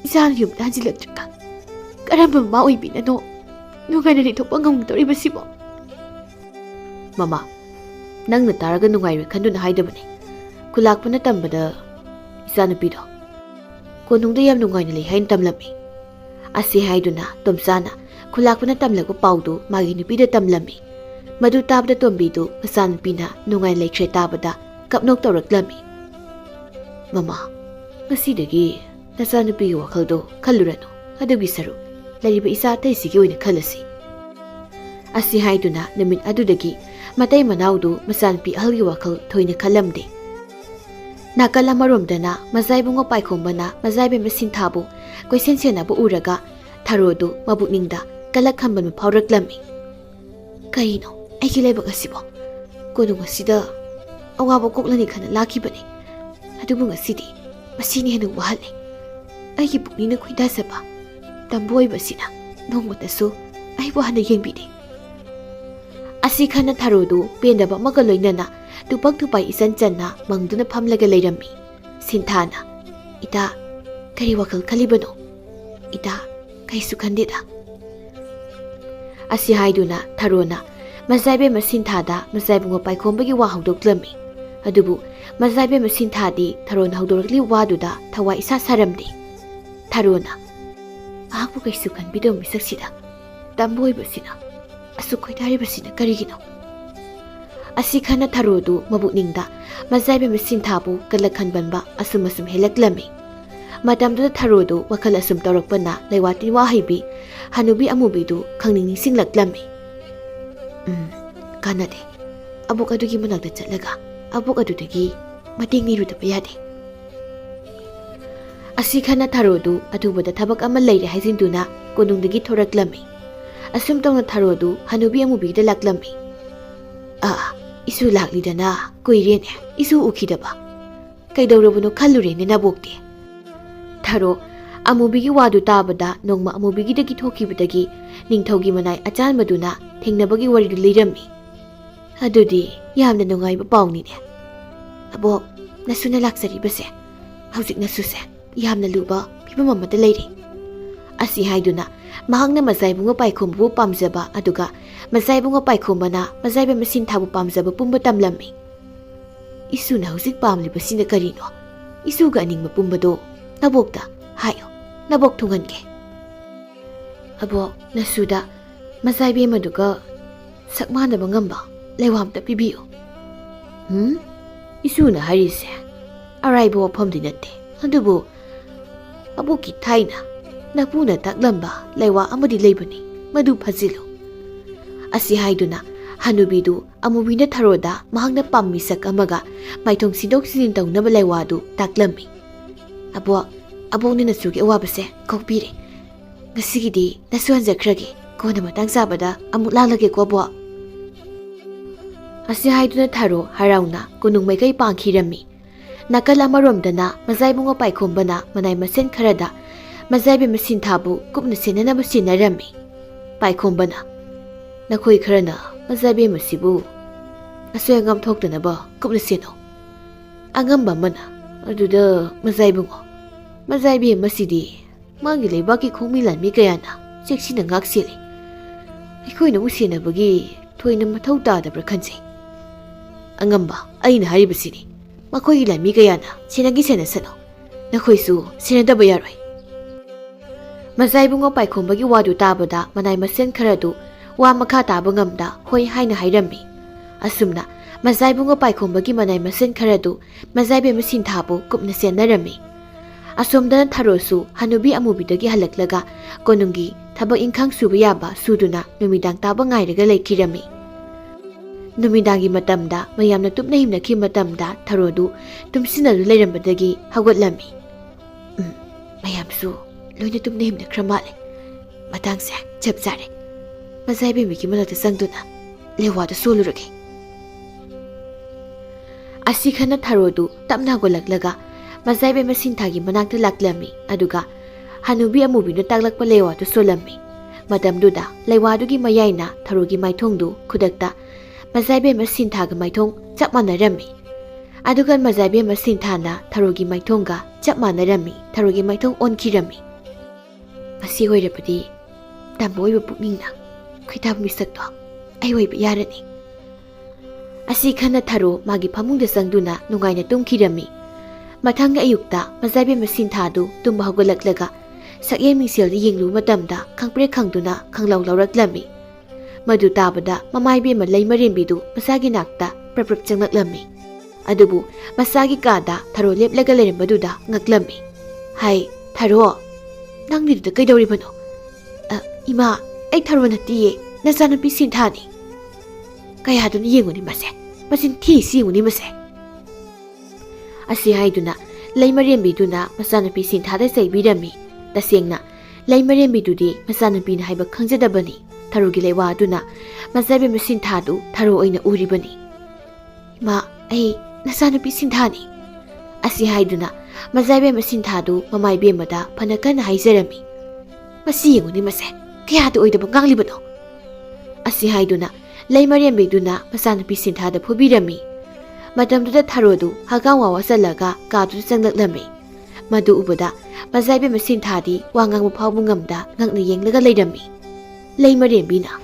ꯏꯆꯥꯅ ꯌꯨꯝꯗ ꯍꯟꯖꯤꯜꯂꯛꯇ꯭ꯔꯤꯀ ꯀꯔꯝꯕ ꯃꯃꯥ ꯑꯣꯏꯕꯤꯅꯅꯣ ꯅꯨꯡꯉꯥꯏꯅ ꯂꯩꯊꯣꯛꯄ ꯉꯝꯒꯗꯧꯔꯤꯕꯁꯤꯕꯣ ꯃꯃꯥ ꯅꯪꯅ ꯇꯥꯔꯒ ꯅꯨꯡꯉꯥꯏꯔꯣꯏ ꯈꯟꯗꯨꯅ ꯍꯥꯏꯗꯕꯅꯤ ꯈꯨꯂꯥꯛꯄꯅ ꯇꯝꯕꯗ ꯏꯆꯥꯅꯨꯄꯤꯗꯣ ꯀꯣꯅꯨꯡꯗ ꯌꯥꯝ ꯅꯨꯡꯉꯥꯏꯅ ꯂꯩ ꯍꯥꯏꯅ ꯇꯝꯂꯝꯃꯤ ꯑꯁꯤ ꯍꯥꯏꯗꯨꯅ ꯇꯣꯝꯆꯥꯅ ꯈꯨꯂꯥꯛꯄꯅ ꯇꯝꯂꯛꯄ ꯄꯥꯎꯗꯨ ꯃꯥꯒꯤ ꯅꯨꯄꯤꯗ ꯇꯝꯂꯝꯃꯤ ꯃꯗꯨ ꯇꯥꯕꯗ ꯇꯣꯝꯕꯤꯗꯨ ꯃꯆꯥꯅꯨꯄꯤꯅ ꯅꯨꯡꯉꯥꯏ ꯂꯩꯈ꯭ꯔꯦ ꯇꯥꯕꯗ ꯀꯞꯅꯣꯛ ꯇꯧꯔꯛꯂꯝꯃꯤ ꯃꯃꯥ ꯉꯁꯤꯗꯒꯤ ꯅꯆꯥꯅꯨꯄꯤꯒꯤ ꯋꯥꯈꯜꯗꯣ ꯈꯜꯂꯨꯔꯅꯨ ꯑꯗꯨꯒꯤ ꯁꯔꯨꯛ ꯂꯩꯔꯤꯕ ꯏꯆꯥ ꯑꯇꯩꯁꯤꯒꯤ ꯑꯣꯏꯅ ꯈꯜꯂꯁꯤ ꯑꯁꯤ ꯍꯥꯏꯗꯨꯅ ꯅꯨꯃꯤꯠ ꯑꯗꯨꯗꯒꯤ ꯃꯇꯩ ꯃꯅꯥꯎꯗꯨ ꯃꯆꯥꯅꯨꯄꯤ ꯑꯍꯜꯒꯤ ꯋꯥꯈꯜ ꯊꯣꯏꯅ ꯈꯜꯂꯝꯗꯦ ꯅꯥꯀꯜ ꯑꯃꯔꯣꯝꯗꯅ ꯃꯖꯥꯏꯕꯨꯡꯉꯣ ꯄꯥꯏꯈꯣꯝꯕꯅ ꯃꯖꯥꯏꯕꯦꯝ ꯁꯤꯟꯊꯥꯕꯨ ꯀꯣꯏꯁꯦꯟ ꯁꯦꯟꯅꯕ ꯎꯔꯒ ꯊꯥꯔꯣꯗꯨ ꯃꯕꯨꯛꯅꯤꯡꯗ ꯀꯂꯛ ꯈꯟꯕ ꯐꯥꯎꯔꯛꯂꯝꯃꯤ ꯀꯩꯅꯣ ꯑꯩꯒꯤ ꯂꯥꯏꯕꯛ ꯑꯁꯤꯕꯣ ꯀꯣꯅꯨꯡ ꯑꯁꯤꯗ ꯑꯋꯥꯕ ꯀꯣꯛꯂꯅꯤ ꯈꯟꯅ ꯂꯥꯛꯈꯤꯕꯅꯤ ꯑꯗꯨꯕꯨ ꯉꯁꯤꯗꯤ ꯃꯁꯤꯅ ꯍꯦꯟꯅ ꯋꯥꯍꯜꯂꯦ ꯑꯩꯒꯤ ꯄꯨꯛꯅꯤꯡꯅ ꯈꯣꯏꯗꯥꯖꯕ ꯇꯝꯕꯣꯏꯕꯁꯤꯅ ꯅꯣꯡꯃꯇꯁꯨ ꯑꯩꯕꯨ ꯍꯟꯅ ꯌꯦꯡꯕꯤꯗꯦ ꯑꯁꯤ ꯈꯟꯅ ꯊꯥꯔꯣꯗꯨ ꯄꯦꯟꯗꯕ ꯑꯃꯒ ꯂꯣꯏꯅꯅ ꯇꯨꯄꯛ ꯇꯨꯄꯥꯏ ꯏꯆꯟ ꯆꯟꯅ ꯃꯪꯗꯨꯅ ꯐꯝꯂꯒ ꯂꯩꯔꯝꯃꯤ ꯁꯤꯟꯊꯥꯅ ꯏꯇꯥ ꯀꯔꯤ ꯋꯥꯈꯜ ꯈꯜꯂꯤꯕꯅꯣ ꯏꯇꯥ ꯀꯩꯁꯨ ꯈꯟꯗꯦꯗ ꯑꯁꯤ ꯍꯥꯏꯗꯨꯅ ꯊꯥꯔꯣꯅ ꯃꯖꯥꯏꯕꯦꯝ ꯁꯤꯟꯊꯥꯗ ꯃꯖꯥꯏꯕꯨꯡꯉꯣ ꯄꯥꯏꯈꯣꯝꯕꯒꯤ ꯋꯥ ꯍꯧꯗꯣꯛꯂꯝꯃꯤ ꯑꯗꯨꯕꯨ ꯃꯖꯥꯏꯕꯦꯝ ꯁꯤꯟꯊꯥꯗꯤ ꯊꯥꯔꯣꯅ ꯍꯧꯗꯣꯔꯛꯂꯤꯕ ꯋꯥꯗꯨꯗ ꯊꯋꯥꯏ ꯏꯁꯥ ꯁꯥꯔꯝꯗꯦ ꯊꯥꯔꯣꯅ ꯃꯍꯥꯛꯄꯨ ꯀꯩꯁꯨ ꯈꯟꯕꯤꯗꯕ ꯃꯤꯁꯛꯁꯤꯗ ꯇꯝꯕꯣꯏꯕꯁꯤꯅ ꯑꯁꯨꯛ ꯈꯣꯏꯗꯥꯔꯤꯕꯁꯤꯅ ꯀꯔꯤꯒꯤꯅꯣ ꯑꯁꯤ ꯈꯟꯅ ꯊꯥꯔꯣꯗꯨ ꯃꯕꯨꯛꯅꯤꯡꯗ ꯃꯖꯥꯏꯕꯦꯝ ꯁꯤꯟꯊꯥꯕꯨ ꯀꯂꯛ ꯈꯟꯕꯟꯕ ꯑꯁꯨꯝ ꯍꯦꯜꯂꯛꯂꯝꯃꯤ ꯃꯇꯝꯗꯨꯗ ꯊꯥꯔꯣꯗꯨ ꯋꯥꯈꯜ ꯑꯁꯨꯝ ꯇꯧꯔꯛꯄꯅ ꯂꯩꯋꯥꯇꯤ ꯋꯥꯍꯩꯕꯤ ꯍꯅꯨꯕꯤ ꯑꯃꯨꯕꯤꯗꯨ ꯈꯪꯅꯤꯡ ꯅꯤꯡꯁꯤꯡꯂꯛꯂꯝꯃꯤ ꯀꯥꯟꯅꯗꯦ ꯑꯕꯣꯛ ꯑꯗꯨꯒꯤ ꯃꯅꯥꯛꯇ ꯆꯠꯂꯒ ꯑꯕꯣꯛ ꯑꯗꯨꯗꯒꯤ ꯃꯇꯦꯡ ꯅꯤꯔꯨꯗꯕ ꯌꯥꯗꯦ ꯑꯁꯤ ꯈꯟꯅ ꯊꯥꯔꯣꯗꯨ ꯑꯊꯨꯕꯗ ꯊꯕꯛ ꯑꯃ ꯂꯩꯔꯦ ꯍꯥꯏꯖꯤꯟꯗꯨꯅ ꯀꯣꯅꯨꯡꯗꯒꯤ ꯊꯣꯔꯛꯂꯝꯃꯤ ꯑꯁꯨꯝ ꯇꯧꯅ ꯊꯥꯔꯣꯗꯨ ꯍꯅꯨꯕꯤ ꯑꯃꯨꯕꯤꯗ ꯂꯥꯛꯂꯝꯃꯤ ꯏꯁꯨ ꯂꯥꯛꯂꯤꯗꯅ ꯀꯨꯏꯔꯦꯅꯦ ꯏꯁꯨ ꯎꯈꯤꯗꯕ ꯀꯩꯗꯧꯔꯕꯅꯣ ꯈꯜꯂꯨꯔꯦꯅꯦ ꯅꯕꯣꯛꯇꯤ ꯊꯥꯔꯣ ꯑꯃꯨꯕꯤꯒꯤ ꯋꯥꯗꯨ ꯇꯥꯕꯗ ꯅꯣꯡꯃ ꯑꯃꯨꯕꯤꯒꯤꯗꯒꯤ ꯊꯣꯛꯈꯤꯕꯗꯒꯤ ꯅꯤꯡꯊꯧꯒꯤ ꯃꯅꯥꯏ ꯑꯆꯥꯟꯕꯗꯨꯅ ꯊꯦꯡꯅꯕꯒꯤ ꯋꯥꯔꯤꯗꯨ ꯂꯤꯔꯝꯃꯤ ꯑꯗꯨꯗꯤ ꯌꯥꯝꯅ ꯅꯨꯡꯉꯥꯏꯕ ꯄꯥꯎꯅꯤꯅꯦ ꯑꯕꯣꯛ ꯅꯁꯨꯅ ꯂꯥꯛꯆꯔꯤꯕꯁꯦ ꯍꯧꯖꯤꯛ ꯅꯁꯨꯁꯦ ꯌꯥꯝꯅ ꯂꯨꯕ ꯐꯤꯕꯝ ꯑꯃꯗ ꯂꯩꯔꯤ ꯑꯁꯤ ꯍꯥꯏꯗꯨꯅ ꯃꯍꯥꯛꯅ ꯃꯖꯥꯏꯕꯨꯡꯉꯣ ꯄꯥꯏꯈꯣꯝꯕꯕꯨ ꯄꯥꯝꯖꯕ ꯑꯗꯨꯒ ꯃꯖꯥꯏꯕꯨꯡꯉꯣ ꯄꯥꯏꯈꯣꯝꯕꯅ ꯃꯖꯥꯏꯕꯦꯝ ꯁꯤꯟꯊꯥꯕꯨ ꯄꯥꯝꯖꯕ ꯄꯨꯝꯕ ꯇꯝꯂꯝꯃꯤ ꯏꯁꯨꯅ ꯍꯧꯖꯤꯛ ꯄꯥꯝꯂꯤꯕꯁꯤꯅ ꯀꯔꯤꯅꯣ ꯏꯁꯨꯒ ꯑꯅꯤꯡꯕ ꯄꯨꯝꯕꯗꯣ ꯅꯕꯣꯛꯇ ꯍꯥꯏꯌꯣ ꯅꯕꯣꯛ ꯊꯨꯡꯍꯟꯒꯦ ꯑꯕꯣꯛ ꯅꯁꯨꯗ ꯃꯖꯥꯏꯕꯦꯝ ꯑꯗꯨꯒ ꯁꯛ ꯃꯥꯟꯅꯕ ꯉꯝꯕ ꯂꯩꯋꯥꯝꯇ ꯄꯤꯕꯤꯌꯨ ꯏꯁꯨꯅ ꯍꯥꯏꯔꯤꯁꯦ ꯑꯔꯥꯏꯕ ꯋꯥꯐꯝꯗꯤ ꯅꯠꯇꯦ, ꯑꯗꯨꯕꯨ ꯑꯕꯣꯛꯀꯤ ꯊꯥꯏꯅ ꯅꯄꯨꯅ ꯇꯥꯛꯂꯝꯕ ꯂꯩꯋꯥ ꯑꯃꯗꯤ ꯂꯩꯕꯅꯤ, ꯃꯗꯨ ꯐꯖꯤꯜꯂꯨ꯫ ꯑꯁꯤ ꯍꯥꯏꯗꯨꯅ ꯍꯅꯨꯕꯤꯗꯨ ꯑꯃꯨꯕꯤꯅ ꯊꯔꯣꯗ ꯃꯍꯥꯛꯅ ꯄꯥꯝꯃꯤ ꯁꯛ ꯑꯃꯒ ꯃꯥꯏꯊꯣꯡ ꯁꯤꯟꯗꯣꯛ ꯁꯤꯟꯖꯤꯟ ꯇꯧꯅꯕ ꯂꯩꯋꯥꯗꯨ ꯇꯥꯛꯂꯝꯃꯤ꯫ ꯑꯕꯣꯛꯅ ꯅꯁꯨꯒꯤ ꯑꯋꯥꯕꯁꯦ ꯀꯣꯛꯄꯤꯔꯦ, ꯉꯁꯤꯒꯤꯗꯤ ꯅꯁꯨ ꯍꯟꯖꯈ꯭ꯔꯒꯦ, ꯀꯣꯟꯅ ꯃꯇꯥꯡ ꯆꯥꯕꯗ ꯑꯃꯨꯛ ꯂꯥꯛꯂꯒꯦꯀꯣ ꯑꯕꯣꯛ꯫ ꯑꯁꯤ ꯍꯥꯏꯗꯨꯅ ꯊꯔꯣ ꯍꯔꯥꯎꯅ ꯀꯣꯅꯨꯡ ꯃꯥꯏꯀꯩ ꯄꯥꯡꯈꯤꯔꯝꯃꯤ꯫ ꯅꯥꯀꯜ ꯑꯃꯔꯣꯝꯗꯅ ꯃꯖꯥꯏꯕꯨꯡꯉꯣ ꯄꯥꯏꯈꯣꯝꯕꯅ ꯃꯅꯥꯏ ꯃꯁꯦꯟ ꯈꯔꯗ ꯃꯖꯥꯏꯕꯦꯝ ꯁꯤꯟꯊꯥꯕꯨ ꯀꯨꯞꯅ ꯁꯦꯟꯅꯅꯕ ꯁꯤꯟꯅꯔꯝꯃꯤ꯫ ꯄꯥꯏꯈꯣꯝꯕꯅ, ꯅꯈꯣꯏ ꯈꯔꯅ ꯃꯖꯥꯏꯕꯦꯝ ꯑꯁꯤꯕꯨ ꯑꯁꯣꯏ ꯑꯉꯥꯝ ꯊꯣꯛꯇꯅꯕ ꯀꯨꯞꯅ ꯁꯦꯟꯅꯧ꯫ ꯑꯉꯝꯕ ꯑꯃꯅ, ꯑꯗꯨꯗ ꯃꯖꯥꯏꯕꯦꯝ ꯑꯁꯤꯗꯤ ꯃꯥꯒꯤ ꯂꯩꯕꯥꯛꯀꯤ ꯈꯣꯡꯃꯤ ꯂꯥꯟꯃꯤ ꯀꯌꯥꯅ ꯆꯦꯛꯁꯤꯟꯅ ꯉꯥꯛ-ꯁꯦꯜꯂꯤ, ꯑꯩꯈꯣꯏꯅꯕꯨ ꯁꯦꯟꯅꯕꯒꯤ ꯊꯣꯏꯅ ꯃꯊꯧ ꯇꯥꯗꯕ꯭ꯔꯥ ꯈꯟꯖꯩ꯫ ꯑꯉꯝꯕ, ꯑꯩꯅ ꯍꯥꯏꯔꯤꯕꯁꯤꯅꯤ, ꯃꯈꯣꯏꯒꯤ ꯂꯥꯟꯃꯤ ꯀꯌꯥꯅ ꯁꯦꯟꯅꯁꯅꯨ, ꯅꯈꯣꯏꯁꯨ ꯁꯦꯟꯅꯗꯕ ꯌꯥꯔꯣꯏ꯫ ꯃꯖꯥꯏꯕꯨꯡꯉꯣ ꯄꯥꯏꯈꯣꯝꯕꯒꯤ ꯋꯥꯗꯨ ꯇꯥꯕꯗ ꯃꯅꯥꯏ ꯃꯁꯦꯟ ꯈꯔꯗꯨ ꯋꯥ ꯃꯈꯥ ꯇꯥꯕ ꯉꯝꯗ ꯍꯣꯏ ꯍꯥꯏꯅ ꯍꯥꯏꯔꯝꯃꯤ꯫ ꯑꯁꯨꯝꯅ ꯃꯖꯥꯏꯕꯨꯡꯉꯣ ꯄꯥꯏꯈꯣꯝꯕꯒꯤ ꯃꯅꯥꯏ ꯃꯁꯦꯟ ꯈꯔꯗꯨ ꯃꯖꯥꯏꯕꯦꯝ ꯁꯤꯟꯊꯥꯕꯨ ꯀꯨꯞꯅ ꯁꯦꯟꯅꯔꯝꯃꯤ꯫ ꯑꯁꯣꯝꯗꯅ ꯊꯔꯣꯁꯨ ꯍꯅꯨꯕꯤ ꯑꯃꯨꯕꯤꯗꯒꯤ ꯍꯜꯂꯛꯂꯒ ꯀꯣꯅꯨꯡꯒꯤ ꯊꯕꯛ ꯏꯪꯈꯥꯡ ꯁꯨꯕ ꯌꯥꯕ ꯁꯨꯗꯨꯅ ꯅꯨꯃꯤꯗꯥꯡ ꯇꯥꯕ ꯉꯥꯏꯔꯒ ꯂꯩꯈꯤꯔꯝꯃꯤ꯫ ꯅꯨꯃꯤꯗꯥꯡꯒꯤ ꯃꯇꯝꯗ ꯃꯌꯥꯝꯅ ꯇꯨꯝꯅ ꯍꯤꯞꯅꯈꯤꯕ ꯃꯇꯝꯗ ꯊꯔꯣꯗꯨ ꯇꯨꯝꯁꯤꯟꯅꯗꯨꯅ ꯂꯩꯔꯝꯕꯗꯒꯤ ꯍꯧꯒꯠꯂꯝꯃꯤ꯫ ꯃꯌꯥꯝꯁꯨ ꯂꯣꯏꯅ ꯇꯨꯝꯅ ꯍꯤꯞꯅꯈ꯭ꯔ ꯃꯥꯜꯂꯦ, ꯃꯇꯥꯡꯁꯦ ꯆꯞ ꯆꯥꯔꯦ, ꯃꯖꯥꯏꯕꯦꯝꯒꯤ ꯃꯅꯥꯛꯇ ꯆꯪꯗꯨꯅ ꯂꯩꯋꯥꯗꯨ ꯁꯣꯜꯂꯨꯔꯒꯦ꯫ ꯑꯁꯤ ꯈꯟꯅ ꯊꯔꯣꯗꯨ ꯇꯞꯅ ꯍꯧꯒꯠꯂꯛꯂꯒ ꯃꯖꯥꯏꯕꯦꯝ ꯁꯤꯟꯊꯥꯒꯤ ꯃꯅꯥꯛꯇ ꯂꯥꯛꯂꯝꯃꯤ, ꯑꯗꯨꯒ ꯍꯅꯨꯕꯤ ꯑꯃꯨꯕꯤꯅ ꯇꯥꯛꯂꯛꯄ ꯂꯩꯋꯥꯗꯨ ꯁꯣꯜꯂꯝꯃꯤ꯫ ꯃꯇꯝꯗꯨꯗ ꯂꯩꯋꯥꯗꯨꯒꯤ ꯃꯌꯥꯏꯅ ꯊꯔꯣꯒꯤ ꯃꯥꯏꯊꯣꯡꯗꯨ ꯈꯨꯗꯛꯇ ꯃꯖꯥꯏꯕꯦꯝ ꯁꯤꯟꯊꯥꯒ ꯃꯥꯏꯊꯣꯡ ꯆꯞ ꯃꯥꯟꯅꯔꯝꯃꯤ, ꯑꯗꯨꯒ ꯃꯖꯥꯏꯕꯦꯝ ꯁꯤꯟꯊꯥꯅ ꯊꯔꯣꯒꯤ ꯃꯥꯏꯊꯣꯡꯒ ꯆꯞ ꯃꯥꯟꯅꯔꯝꯃꯤ, ꯊꯔꯣꯒꯤ ꯃꯥꯏꯊꯣꯡ ꯑꯣꯟꯈꯤꯔꯝꯃꯤ꯫ ꯑꯁꯤ ꯑꯣꯏꯔꯕꯗꯤ ꯇꯝꯕ ꯑꯣꯏꯕ ꯄꯨꯛꯅꯤꯡꯅ ꯈꯣꯏꯗꯥꯕ ꯃꯤꯁꯛꯇꯣ ꯑꯩ ꯑꯣꯏꯕ ꯌꯥꯔꯅꯤ꯫ ꯑꯁꯤ ꯈꯟꯅ ꯊꯔꯣ ꯃꯥꯒꯤ ꯐꯃꯨꯡꯗ ꯆꯪꯗꯨꯅ ꯅꯨꯡꯉꯥꯏꯅ ꯇꯨꯝꯈꯤꯔꯝꯃꯤ꯫ ꯃꯊꯪꯒꯤ ꯑꯌꯨꯛꯇ ꯃꯖꯥꯏꯕꯦꯝ ꯁꯤꯟꯊꯥꯗꯨ ꯇꯨꯝꯕ ꯍꯧꯒꯠꯂꯛꯂꯒ ꯁꯛꯌꯦꯡ ꯃꯤꯡꯁꯦꯜꯗ ꯌꯦꯡꯂꯨꯕ ꯃꯇꯝꯗ ꯈꯪꯄ꯭ꯔꯦꯛ ꯈꯪꯗꯨꯅ ꯈꯪꯂꯧ ꯂꯧꯔꯛꯂꯝꯃꯤ꯫ ꯃꯗꯨ ꯇꯥꯕꯗ ꯃꯃꯥꯏꯕꯦꯝꯃ ꯂꯩꯃꯔꯦꯝꯕꯤꯗꯨ ꯃꯁꯥꯒꯤ ꯅꯥꯛꯇ ꯄ꯭ꯔꯞ ꯆꯪꯂꯛꯂꯝꯃꯤ꯫ ꯑꯗꯨꯕꯨ ꯃꯁꯥꯒꯤ ꯀꯥꯗ ꯊꯔꯣ ꯂꯦꯞꯂꯒ ꯂꯩꯔꯝꯕꯗꯨꯗ ꯉꯛꯂꯝꯃꯤ꯫ ꯍꯥꯏ ꯊꯔꯣ, ꯅꯪꯗꯤꯗꯨꯗ ꯀꯩꯗꯧꯔꯤꯕꯅꯣ? ꯏꯃꯥ, ꯑꯩ ꯊꯔꯣ ꯅꯠꯇꯤꯌꯦ, ꯅꯆꯥꯅꯨꯄꯤ ꯁꯤꯟꯊꯥꯅꯤ꯫ ꯀꯌꯥꯗꯨꯅ ꯌꯦꯡꯉꯨꯅꯤ ꯃꯁꯦ, ꯃꯆꯤꯟ ꯊꯤꯔꯤꯁꯤ ꯌꯦꯡꯉꯨꯅꯤ ꯃꯁꯦ꯫ ꯑꯁꯤ ꯍꯥꯏꯗꯨꯅ ꯂꯩꯃꯔꯦꯝꯕꯤꯗꯨꯅ ꯃꯆꯥꯅꯨꯄꯤ ꯁꯤꯟꯊꯥꯗ ꯆꯩꯕꯤꯔꯝꯃꯤ꯫ ꯇꯁꯦꯡꯅ ꯂꯩꯃꯔꯦꯝꯕꯤꯗꯨꯗꯤ ꯃꯆꯥꯅꯨꯄꯤꯅ ꯍꯥꯏꯕ ꯈꯪꯖꯗꯕꯅꯤ꯫ ꯊꯔꯣꯒꯤ ꯂꯩꯋꯥ ꯑꯗꯨꯅ ꯃꯖꯥꯏꯕꯦꯝ ꯁꯤꯟꯊꯥꯗꯨ ꯊꯔꯣ ꯑꯣꯏꯅ ꯎꯔꯤꯕꯅꯤ꯫ ꯏꯃꯥ, ꯑꯩ ꯅꯆꯥꯅꯨꯄꯤ ꯁꯤꯟꯊꯥꯅꯤ꯫ ꯑꯁꯤ ꯍꯥꯏꯗꯨꯅ ꯃꯖꯥꯏꯕꯦꯝ ꯁꯤꯟꯊꯥꯗꯨ ꯃꯃꯥꯏꯕꯦꯝꯃꯗ ꯐꯅ ꯀꯟꯅ ꯍꯥꯏꯖꯔꯝꯃꯤ꯫ ꯃꯁꯤ ꯌꯦꯡꯉꯨꯅꯤ ꯃꯁꯦ, ꯀꯌꯥꯗ ꯑꯣꯏꯗꯕ ꯉꯥꯡꯂꯤꯕꯅꯣ? ꯑꯁꯤ ꯍꯥꯏꯗꯨꯅ ꯂꯩꯃꯔꯦꯝꯕꯤꯗꯨꯅ ꯃꯆꯥꯅꯨꯄꯤ ꯁꯤꯟꯊꯥꯗ ꯐꯨꯕꯤꯔꯝꯃꯤ꯫ ꯃꯇꯝꯗꯨꯗ ꯊꯔꯣꯗꯨ ꯍꯒꯥꯝ ꯋꯥꯋꯥ ꯆꯜꯂꯒ ꯀꯥꯗꯨꯗ ꯆꯪꯂꯛꯂꯝꯃꯤ꯫ ꯃꯗꯨ ꯎꯕꯗ ꯃꯖꯥꯏꯕꯦꯝ ꯁꯤꯟꯊꯥꯗꯤ ꯋꯥ ꯉꯥꯡꯕ ꯐꯥꯎꯕ ꯉꯝꯗ ꯉꯛꯅ ꯌꯦꯡꯂꯒ ꯂꯩꯔꯝꯃꯤ꯫ ꯂꯩꯃꯔꯦꯝꯕꯤꯅ,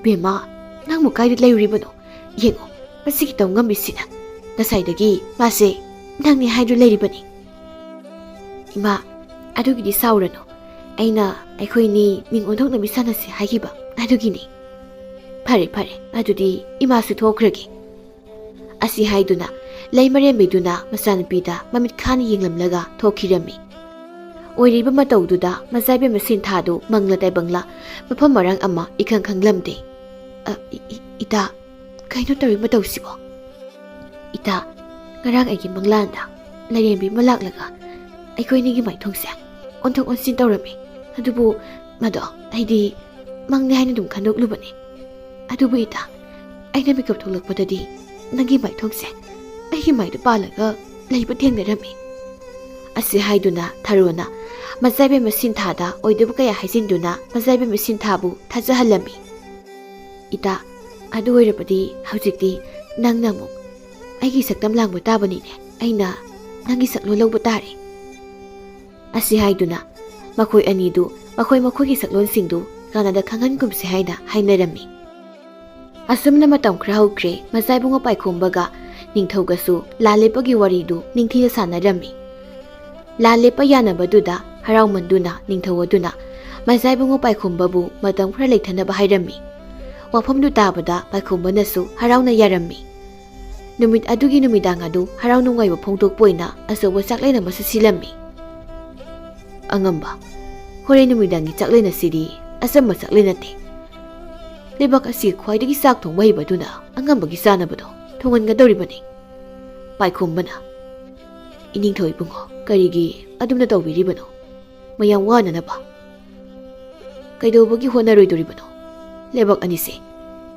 ꯕꯦꯝꯃ, ꯅꯪꯕꯨ ꯀꯥꯏꯗ ꯂꯩꯔꯨꯔꯤꯕꯅꯣ? ꯌꯦꯡꯉꯨ, ꯃꯁꯤꯒꯤ ꯇꯧ ꯉꯝꯃꯤꯁꯤꯅ, ꯉꯁꯥꯏꯗꯒꯤ ꯃꯥꯁꯦ ꯅꯪꯅꯤ ꯍꯥꯏꯗꯨ ꯂꯩꯔꯤꯕꯅꯤ꯫ ꯏꯃꯥ, ꯑꯗꯨꯒꯤꯗꯤ ꯁꯥꯎꯔꯅꯨ, ꯑꯩꯈꯣꯏꯅꯤ ꯃꯤꯡ ꯑꯣꯟꯊꯣꯛꯅꯕꯤ ꯁꯥꯟꯅꯁꯤ ꯍꯥꯏꯈꯤꯕ ꯑꯗꯨꯒꯤꯅꯤ꯫ ꯐꯔꯦ ꯐꯔꯦ, ꯑꯗꯨꯗꯤ ꯏꯃꯥꯁꯨ ꯊꯣꯛꯈ꯭ꯔꯒꯦ꯫ ꯑꯁꯤ ꯍꯥꯏꯗꯨꯅ ꯂꯩꯃꯔꯦꯝꯕꯤꯗꯨꯅ ꯃꯆꯥꯅꯨꯄꯤꯗ ꯃꯃꯤꯠ ꯈꯥꯅ ꯌꯦꯡꯂꯝꯂꯒ ꯊꯣꯛꯈꯤꯔꯝꯃꯤ꯫ ꯑꯣꯏꯔꯤꯕ ꯃꯇꯧꯗꯨꯗ ꯃꯖꯥꯏꯕꯦꯝ ꯁꯤꯟꯊꯥꯗꯨ ꯃꯪꯂ ꯇꯥꯏꯕꯪꯂ ꯃꯐꯝ ꯃꯔꯥꯡ ꯑꯃ ꯏꯈꯪ ꯈꯪꯂꯝꯗꯦ꯫ ꯏꯇꯥ, ꯀꯩꯅꯣ ꯇꯧꯔꯤ ꯃꯇꯧꯁꯤꯕꯣ? ꯏꯇꯥ, ꯉꯔꯥꯡ ꯑꯩꯒꯤ ꯃꯪꯂꯥꯟꯗ ꯂꯩꯔꯦꯝꯕꯤ ꯑꯃ ꯂꯥꯛꯂꯒ ꯑꯩꯈꯣꯏꯅꯤꯒꯤ ꯃꯥꯏꯊꯣꯡꯁꯦ ꯑꯣꯟꯊꯣꯛ ꯑꯣꯟꯁꯤꯟ ꯇꯧꯔꯝꯃꯤ, ꯑꯗꯨꯕꯨ ꯃꯗꯣ ꯑꯩꯗꯤ ꯃꯪꯅꯤ ꯍꯥꯏꯅ ꯑꯗꯨꯝ ꯈꯟꯗꯣꯛꯂꯨꯕꯅꯤ꯫ ꯑꯗꯨꯕꯨ ꯏꯇꯥ, ꯑꯩꯅ ꯃꯤꯀꯞ ꯊꯣꯛꯂꯛꯄꯗꯗꯤ ꯅꯪꯒꯤ ꯃꯥꯏꯊꯣꯡꯁꯦ ꯑꯩꯒꯤ ꯃꯥꯏꯗ ꯄꯥꯜꯂꯒ ꯂꯩꯕ ꯊꯦꯡꯅꯔꯝꯃꯤ꯫ ꯑꯁꯤ ꯍꯥꯏꯗꯨꯅ ꯊꯔꯣꯅ ꯃꯖꯥꯏꯕꯦꯝ ꯁꯤꯟꯊꯥꯗ ꯑꯣꯏꯗꯕ ꯀꯌꯥ ꯍꯥꯏꯖꯤꯟꯗꯨꯅ ꯃꯖꯥꯏꯕꯦꯝ ꯁꯤꯟꯊꯥꯕꯨ ꯊꯥꯖꯍꯜꯂꯝꯃꯤ꯫ ꯏꯇꯥ, ꯑꯗꯨ ꯑꯣꯏꯔꯕꯗꯤ ꯍꯧꯖꯤꯛꯇꯤ ꯅꯪꯅ ꯑꯃꯨꯛ ꯑꯩꯒꯤ ꯁꯛꯇꯝ ꯂꯥꯡꯕ ꯇꯥꯕꯅꯤꯅꯦ, ꯑꯩꯅ ꯅꯪꯒꯤ ꯁꯛꯂꯣꯟ ꯂꯧꯕ ꯇꯥꯔꯦ꯫ ꯑꯁꯤ ꯍꯥꯏꯗꯨꯅ ꯃꯈꯣꯏ ꯑꯅꯤꯗꯨ ꯃꯈꯣꯏꯒꯤ ꯁꯛꯂꯣꯟꯁꯤꯡꯗꯨ ꯀꯥꯟꯅꯗ ꯈꯪꯍꯟꯒꯨꯝꯁꯤ ꯍꯥꯏꯅ ꯍꯥꯏꯅꯔꯝꯃꯤ꯫ ꯑꯁꯨꯝꯅ ꯃꯇꯝ ꯈꯔ ꯍꯧꯈ꯭ꯔꯦ꯫ ꯃꯖꯥꯏꯕꯨꯡꯉꯣ ꯄꯥꯏꯈꯣꯝꯕꯒ ꯅꯤꯡꯊꯧꯒꯁꯨ ꯂꯥꯜ ꯂꯦꯞꯄꯒꯤ ꯋꯥꯔꯤꯗꯨ ꯅꯤꯡꯊꯤꯅ ꯁꯥꯟꯅꯔꯝꯃꯤ꯫ ꯂꯥꯜ ꯂꯦꯞꯄ ꯌꯥꯅꯕꯗꯨꯗ ꯍꯔꯥꯎꯃꯟꯗꯨꯅ ꯅꯤꯡꯊꯧ ꯑꯗꯨꯅ ꯃꯖꯥꯏꯕꯨꯡꯉꯣ ꯄꯥꯏꯈꯣꯝꯕꯕꯨ ꯃꯇꯝ ꯈꯔ ꯂꯩꯊꯅꯕ ꯍꯥꯏꯔꯝꯃꯤ꯫ ꯋꯥꯐꯝꯗꯨ ꯇꯥꯕꯗ ꯄꯥꯏꯈꯣꯝꯕꯅꯁꯨ ꯍꯔꯥꯎꯅ ꯌꯥꯔꯝꯃꯤ꯫ Numit adugi numidang adu haraw nungay pongtok po na aso saklay na masusilami. Angamba, hore numidang saklay na sidi asam masaklay na te. Lebak asi kway dagi saktong mahiba do na angamba gisana ba do tungan nga dori ba ni? Paikom ba na? Ining toy bungo karigi adum na tawbiri ba no? Mayang wana na ba? Kaidaw bagi honaroy dori ba no? Lebak anise,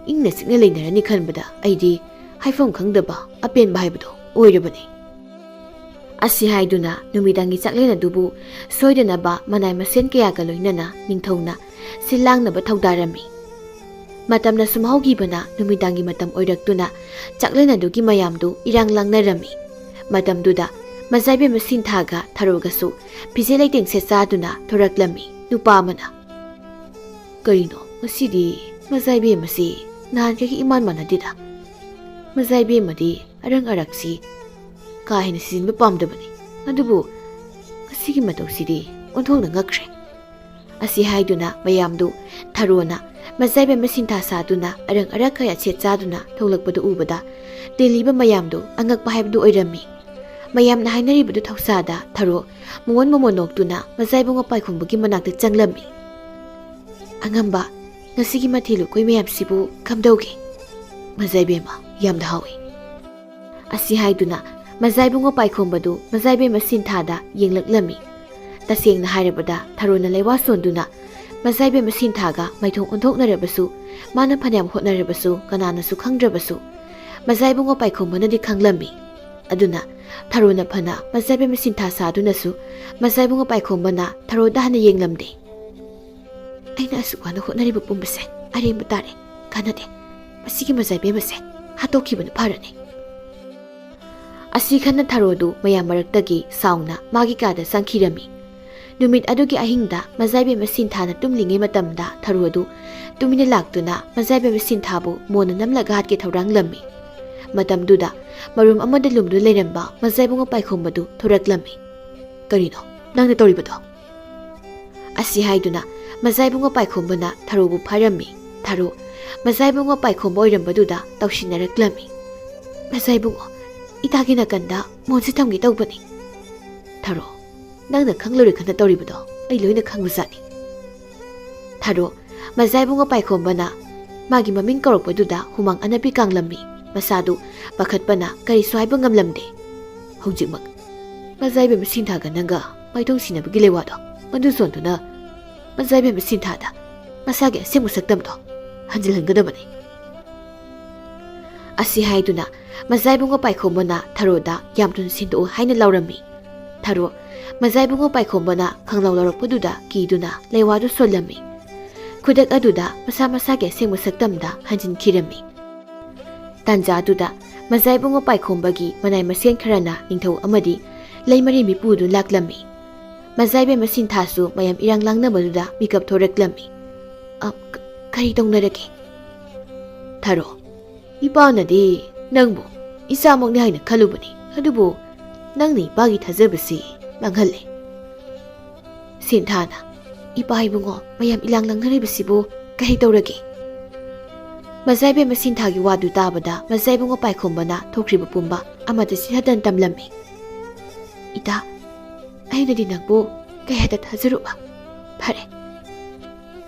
ingna sikna laynara ni kan ba da ay di haifam khangdaba apen ba haibado oirabani. Asi haiduna numidangi saklena dubu soidana ba manai masen kaya ka loinana ningthongna silangna ba thaudarami. Matamna sumhaugi bana numidangi matam oiraktuna saklena dugi mayamdu irang langnarami. Matamduda mazaibe masin thaga tharogasu pijelai tengse saduna thoraklami nupa mana. Karino masidi mazaibe masi nahan kaki iman manadida. Mazaibe madi arang araksi kahina sisin pamdabani adubu kasigi matawsidi onthongna ngakre. Asi haiduna mayamdu tharona mazaibe masinta saduna arang arakaya chetchaduna tholakpadu ubada deliba mayamdu angakpa haibdu oirami. Mayamna hainaribadu thausada tharo muwan momonoktuna mazaibu ngapai khumbugi manakta changlami. Angamba ngasigi mathilu koi mayamsibu kamdauge. Mazaibe ma yamda hawi. Asi haiduna mazaibu ngapai khombadu mazaibe masin thada yenglaklami. Tasengna hairabada tharona leiwa sonduna mazaibe masin thaga maithong onthoknarabasu mana phanayam hotnarabasu kananasu khangdrabasu mazaibu ngapai khombanadi khanglami. Aduna tharona phana mazaibe masin tha sadunasu mazaibu ngapai khombana tharoda hana yenglamde. Aina asukwana hotnariba pumbase aremba tare kanade. Asigi mazaibe mase hatokibana pharani. Asi khana tharodu mayam maraktagi sauna magi kada sankhirami. Numit adugi ahingda mazaibe masin thana tumlinge matamda tharodu tumina laktuna mazaibe masin thabu mona namlaga hatke thorang lammi. Matamduda marum amada lumdu leiramba mazaibu ngapai khombadu thoraklami. Karino nangna toribado? Asi haiduna mazaibu ngapai khombana tharobu pharami. Tharo mazaibu ngapai khomba oirambaduna tawsinaraklami. Mazaibu itagi nakanda monsi thamgi tawbani. Tharo nangna khanglori khana toribado ai loina khangbajani. Tharo mazaibu ngapai khombana magi maming karopbaduda humang anapi kanglami. Masadu pakhatpana kari swaiba ngamlamde. Hojikmak mazaibe masin thaga nanga maithong sinabagi lewado madu sonduna mazaibe masin thada masage asemu saktamdo hanjilhangadabani. Asi haiduna mazaibu ngapai khombana tharoda yamtun sindu haina laurami. Tharo mazaibu ngapai khombana khanglaw laurappududa kiduna lewadu solami. Khudak aduda masa masage asemu saktamda hanjinkhirami. Tanja aduda mazaibu ngapai khombagi manai masen kharana ningthau amadi leimari mipudu laklami. Mazaibe masin thasu mayam irang langnabaduda mikap thoraklami. Kari tongnarake? Tharo ipanadi nangbu isamokni haina khalubani adubu nangni ipagi thajabasi manghalle. Sinthana ipa haibungo mayam ilang langnarebasibu kari tawrage? Mazaibe masin thagi wadu tabada mazaibu ngapai khombana thokriba pumba amata sihadan tamlami. Ita ainadi nangbu kayada thajaruba. Phare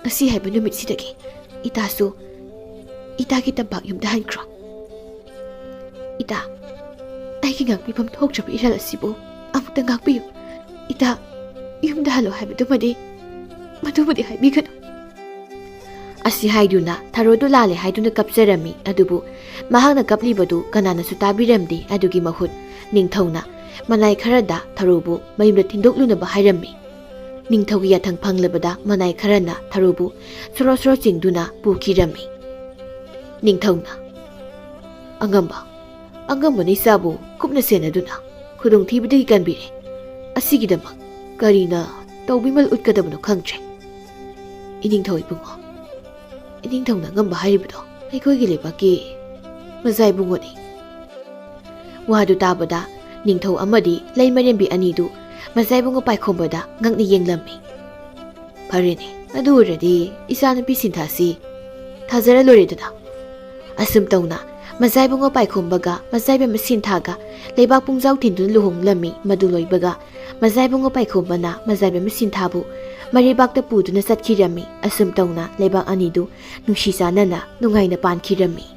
ngasi haiba numit sidagi itasu itagi tambak yumda hankro. Ita aigi ngakpifam thokjaba iral asibu amukta ngakpiyu. Ita yumda halo haibadumadi madumadi haibiganu. Asi haiduna tharodu lale haiduna kapjarami adubu mahakna kaplibadu kananasu tabiramdi adugi mahut ningthawna manai kharada tharobu mayumda thindoklunaба hairami. Ningthawgi yathang phanglabada manai kharana tharobu soro chingduna pukirami. Ningthawna angamba ni sabu kupna senaduna khudong thibadagi kanbire. Asigidamak karina tawbimal utkadabano khangtre. Iningthawi bungo iningthawna ngamba hairibado aikhoigi lebaki mazaibu ngoni. Wadu tabada ningthaw amadi leimarembi anidu mazaibu ngapai khombada ngakni yenglami. Pharene adu uradi isana pisinthasi thajara loredana. Asum tawna ꯃꯖꯥꯏꯕꯨꯡꯉꯣ ꯄꯥꯏꯈꯣꯝꯕꯒ ꯃꯖꯥꯏꯕꯦꯝ ꯁꯤꯟꯊꯥꯒ ꯂꯩꯕꯥꯛ ꯄꯨꯡꯖꯥꯎ ꯊꯤꯟꯗꯨꯅ ꯂꯨꯍꯣꯡꯂꯝꯃꯤ꯫ ꯃꯗꯨ ꯂꯣꯏꯕꯒ ꯃꯖꯥꯏꯕꯨꯡꯉꯣ ꯄꯥꯏꯈꯣꯝꯕꯅ ꯃꯖꯥꯏꯕꯦꯝ ꯁꯤꯟꯊꯥꯕꯨ ꯃꯔꯩꯕꯥꯛꯇ ꯄꯨꯗꯨꯅ ꯆꯠꯈꯤꯔꯝꯃꯤ꯫ ꯑꯁꯨꯝ ꯇꯧꯅ ꯂꯩꯕꯥꯛ ꯑꯅꯤꯗꯨ ꯅꯨꯡꯁꯤ ꯆꯥꯟꯅꯅ ꯅꯨꯡꯉꯥꯏꯅ ꯄꯥꯟꯈꯤꯔꯝꯃꯤ꯫